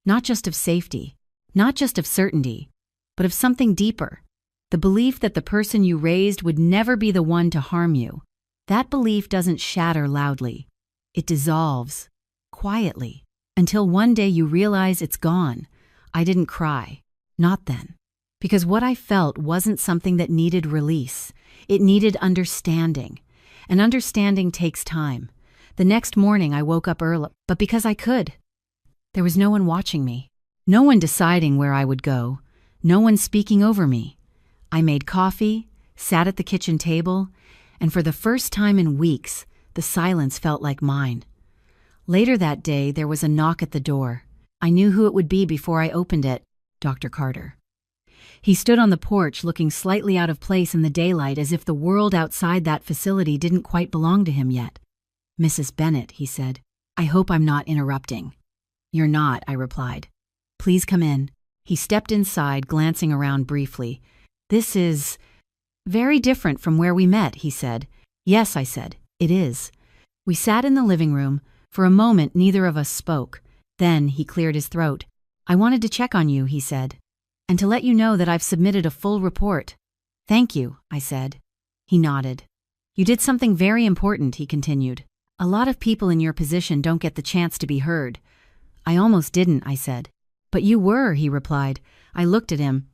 Not just of safety, not just of certainty, but of something deeper. The belief that the person you raised would never be the one to harm you. That belief doesn't shatter loudly. It dissolves, quietly, until one day you realize it's gone. I didn't cry. Not then. Because what I felt wasn't something that needed release. It needed understanding. And understanding takes time. The next morning I woke up early, but because I could. There was no one watching me. No one deciding where I would go. No one speaking over me. I made coffee, sat at the kitchen table, and for the first time in weeks, the silence felt like mine. Later that day, there was a knock at the door. I knew who it would be before I opened it. Dr. Carter. He stood on the porch looking slightly out of place in the daylight, as if the world outside that facility didn't quite belong to him yet. "Mrs. Bennett," he said, "I hope I'm not interrupting." "You're not," I replied. "Please come in." He stepped inside, glancing around briefly. "This is very different from where we met," he said. "Yes," I said, "it is." We sat in the living room. For a moment, neither of us spoke. Then he cleared his throat. "I wanted to check on you," he said, "and to let you know that I've submitted a full report." "Thank you," I said. He nodded. "You did something very important," he continued. "A lot of people in your position don't get the chance to be heard." "I almost didn't," I said. "But you were," he replied. I looked at him.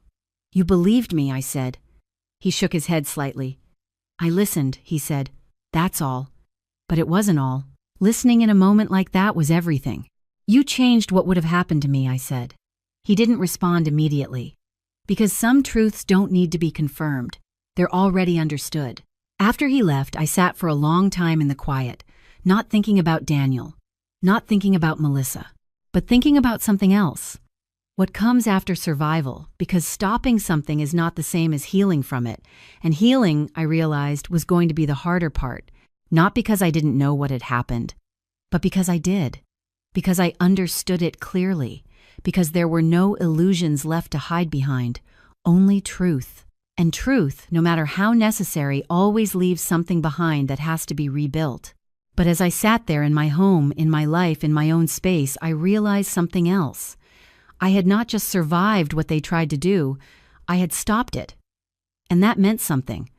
"You believed me," I said. He shook his head slightly. "I listened," he said. "That's all." But it wasn't all. Listening in a moment like that was everything. "You changed what would have happened to me," I said. He didn't respond immediately. Because some truths don't need to be confirmed. They're already understood. After he left, I sat for a long time in the quiet, Not thinking about Daniel, not thinking about Melissa, but thinking about something else. What comes after survival, because stopping something is not the same as healing from it. And healing, I realized, was going to be the harder part, not because I didn't know what had happened, but because I did. Because I understood it clearly. Because there were no illusions left to hide behind, only truth. And truth, no matter how necessary, always leaves something behind that has to be rebuilt. But as I sat there in my home, in my life, in my own space, I realized something else. I had not just survived what they tried to do, I had stopped it. And that meant something.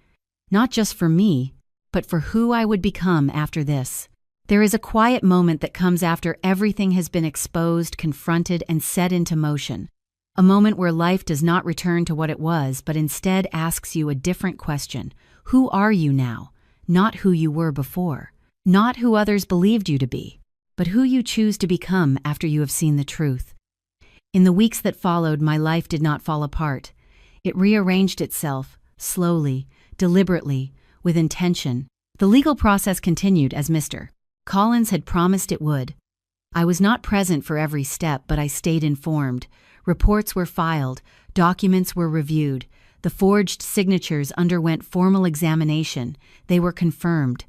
Not just for me, but for who I would become after this. There is a quiet moment that comes after everything has been exposed, confronted, and set into motion. A moment where life does not return to what it was, but instead asks you a different question. Who are you now? Not who you were before. Not who others believed you to be, but who you choose to become after you have seen the truth. In the weeks that followed, my life did not fall apart. It rearranged itself, slowly, deliberately, with intention. The legal process continued as Mr. Collins had promised it would. I was not present for every step, but I stayed informed. Reports were filed, documents were reviewed, the forged signatures underwent formal examination, they were confirmed.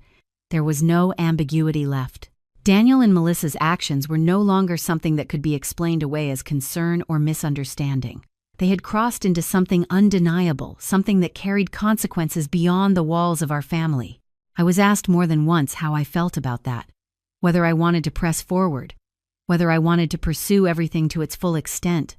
There was no ambiguity left. Daniel and Melissa's actions were no longer something that could be explained away as concern or misunderstanding. They had crossed into something undeniable, something that carried consequences beyond the walls of our family. I was asked more than once how I felt about that, whether I wanted to press forward, whether I wanted to pursue everything to its full extent.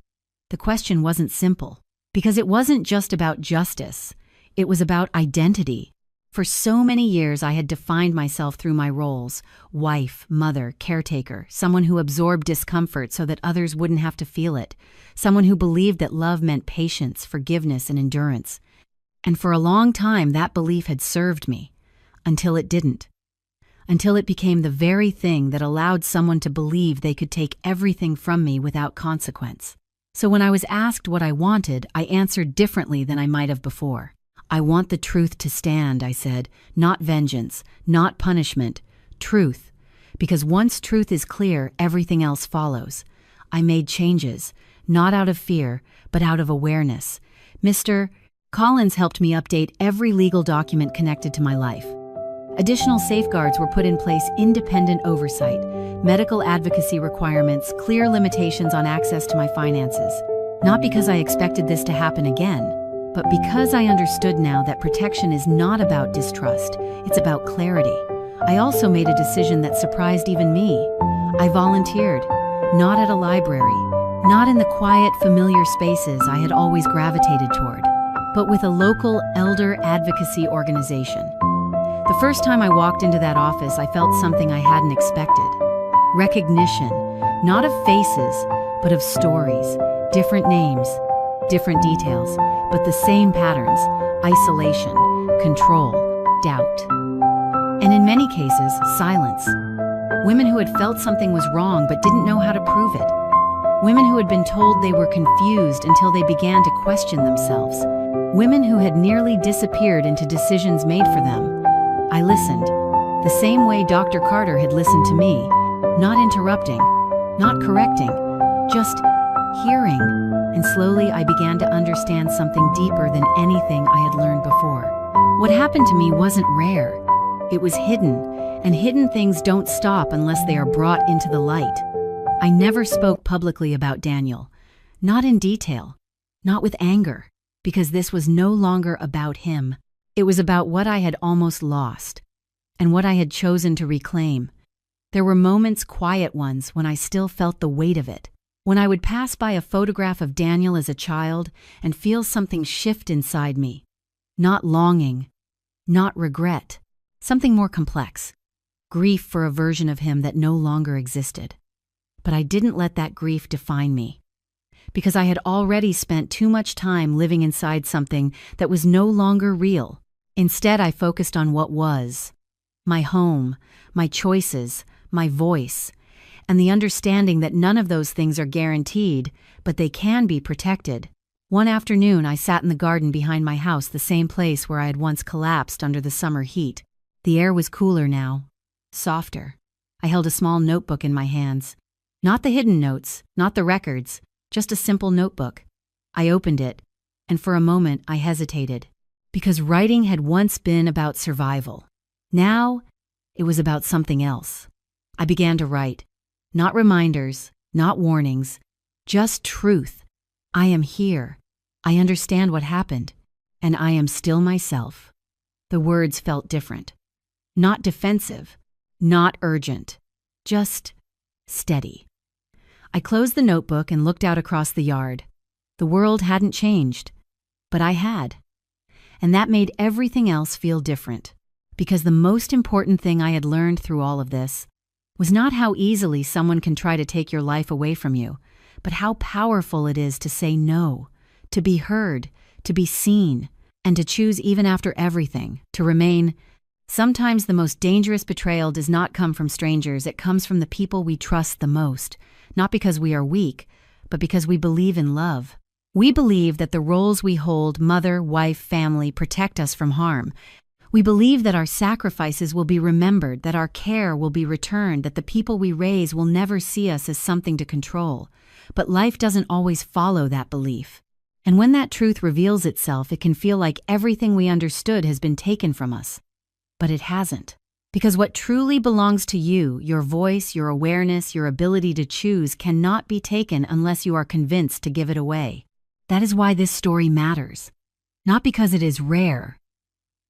The question wasn't simple, because it wasn't just about justice, it was about identity. For so many years I had defined myself through my roles: wife, mother, caretaker, someone who absorbed discomfort so that others wouldn't have to feel it, someone who believed that love meant patience, forgiveness, and endurance. And for a long time that belief had served me, until it didn't. Until it became the very thing that allowed someone to believe they could take everything from me without consequence. So when I was asked what I wanted, I answered differently than I might have before. I want the truth to stand, I said, not vengeance, not punishment, truth. Because once truth is clear, everything else follows. I made changes, not out of fear, but out of awareness. Mr. Collins helped me update every legal document connected to my life. Additional safeguards were put in place: independent oversight, medical advocacy requirements, clear limitations on access to my finances. Not because I expected this to happen again, but because I understood now that protection is not about distrust, it's about clarity. I also made a decision that surprised even me. I volunteered, not at a library, not in the quiet, familiar spaces I had always gravitated toward, but with a local elder advocacy organization. The first time I walked into that office, I felt something I hadn't expected. Recognition, not of faces, but of stories, different names, different details, but the same patterns: isolation, control, doubt. And in many cases, silence. Women who had felt something was wrong but didn't know how to prove it. Women who had been told they were confused until they began to question themselves. Women who had nearly disappeared into decisions made for them. I listened, the same way Dr. Carter had listened to me, not interrupting, not correcting, just hearing. And slowly I began to understand something deeper than anything I had learned before. What happened to me wasn't rare. It was hidden, and hidden things don't stop unless they are brought into the light. I never spoke publicly about Daniel, not in detail, not with anger, because this was no longer about him. It was about what I had almost lost, and what I had chosen to reclaim. There were moments, quiet ones, when I still felt the weight of it. When I would pass by a photograph of Daniel as a child and feel something shift inside me. Not longing, not regret, something more complex. Grief for a version of him that no longer existed. But I didn't let that grief define me, because I had already spent too much time living inside something that was no longer real. Instead, I focused on what was: my home, my choices, my voice, and the understanding that none of those things are guaranteed, but they can be protected. One afternoon, I sat in the garden behind my house, the same place where I had once collapsed under the summer heat. The air was cooler now, softer. I held a small notebook in my hands. Not the hidden notes, not the records, just a simple notebook. I opened it, and for a moment I hesitated, because writing had once been about survival. Now, it was about something else. I began to write. Not reminders, not warnings, just truth. I am here. I understand what happened, and I am still myself. The words felt different. Not defensive, not urgent, just steady. I closed the notebook and looked out across the yard. The world hadn't changed, but I had. And that made everything else feel different, because the most important thing I had learned through all of this was not how easily someone can try to take your life away from you, but how powerful it is to say no, to be heard, to be seen, and to choose even after everything, to remain. Sometimes the most dangerous betrayal does not come from strangers, it comes from the people we trust the most, not because we are weak, but because we believe in love. We believe that the roles we hold, mother, wife, family, protect us from harm. We believe that our sacrifices will be remembered, that our care will be returned, that the people we raise will never see us as something to control. But life doesn't always follow that belief. And when that truth reveals itself, it can feel like everything we understood has been taken from us. But it hasn't. Because what truly belongs to you, your voice, your awareness, your ability to choose, cannot be taken unless you are convinced to give it away. That is why this story matters. Not because it is rare,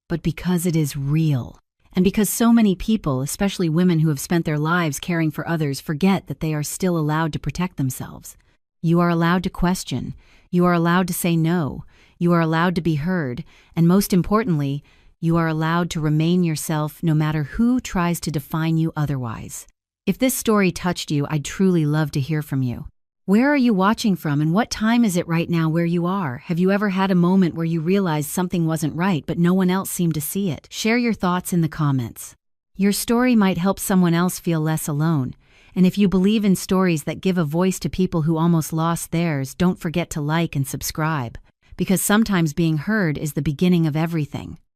but because it is real. And because so many people, especially women who have spent their lives caring for others, forget that they are still allowed to protect themselves. You are allowed to question. You are allowed to say no. You are allowed to be heard. And most importantly, you are allowed to remain yourself no matter who tries to define you otherwise. If this story touched you, I'd truly love to hear from you. Where are you watching from, and what time is it right now where you are? Have you ever had a moment where you realized something wasn't right but no one else seemed to see it? Share your thoughts in the comments. Your story might help someone else feel less alone. And if you believe in stories that give a voice to people who almost lost theirs, don't forget to like and subscribe. Because sometimes being heard is the beginning of everything.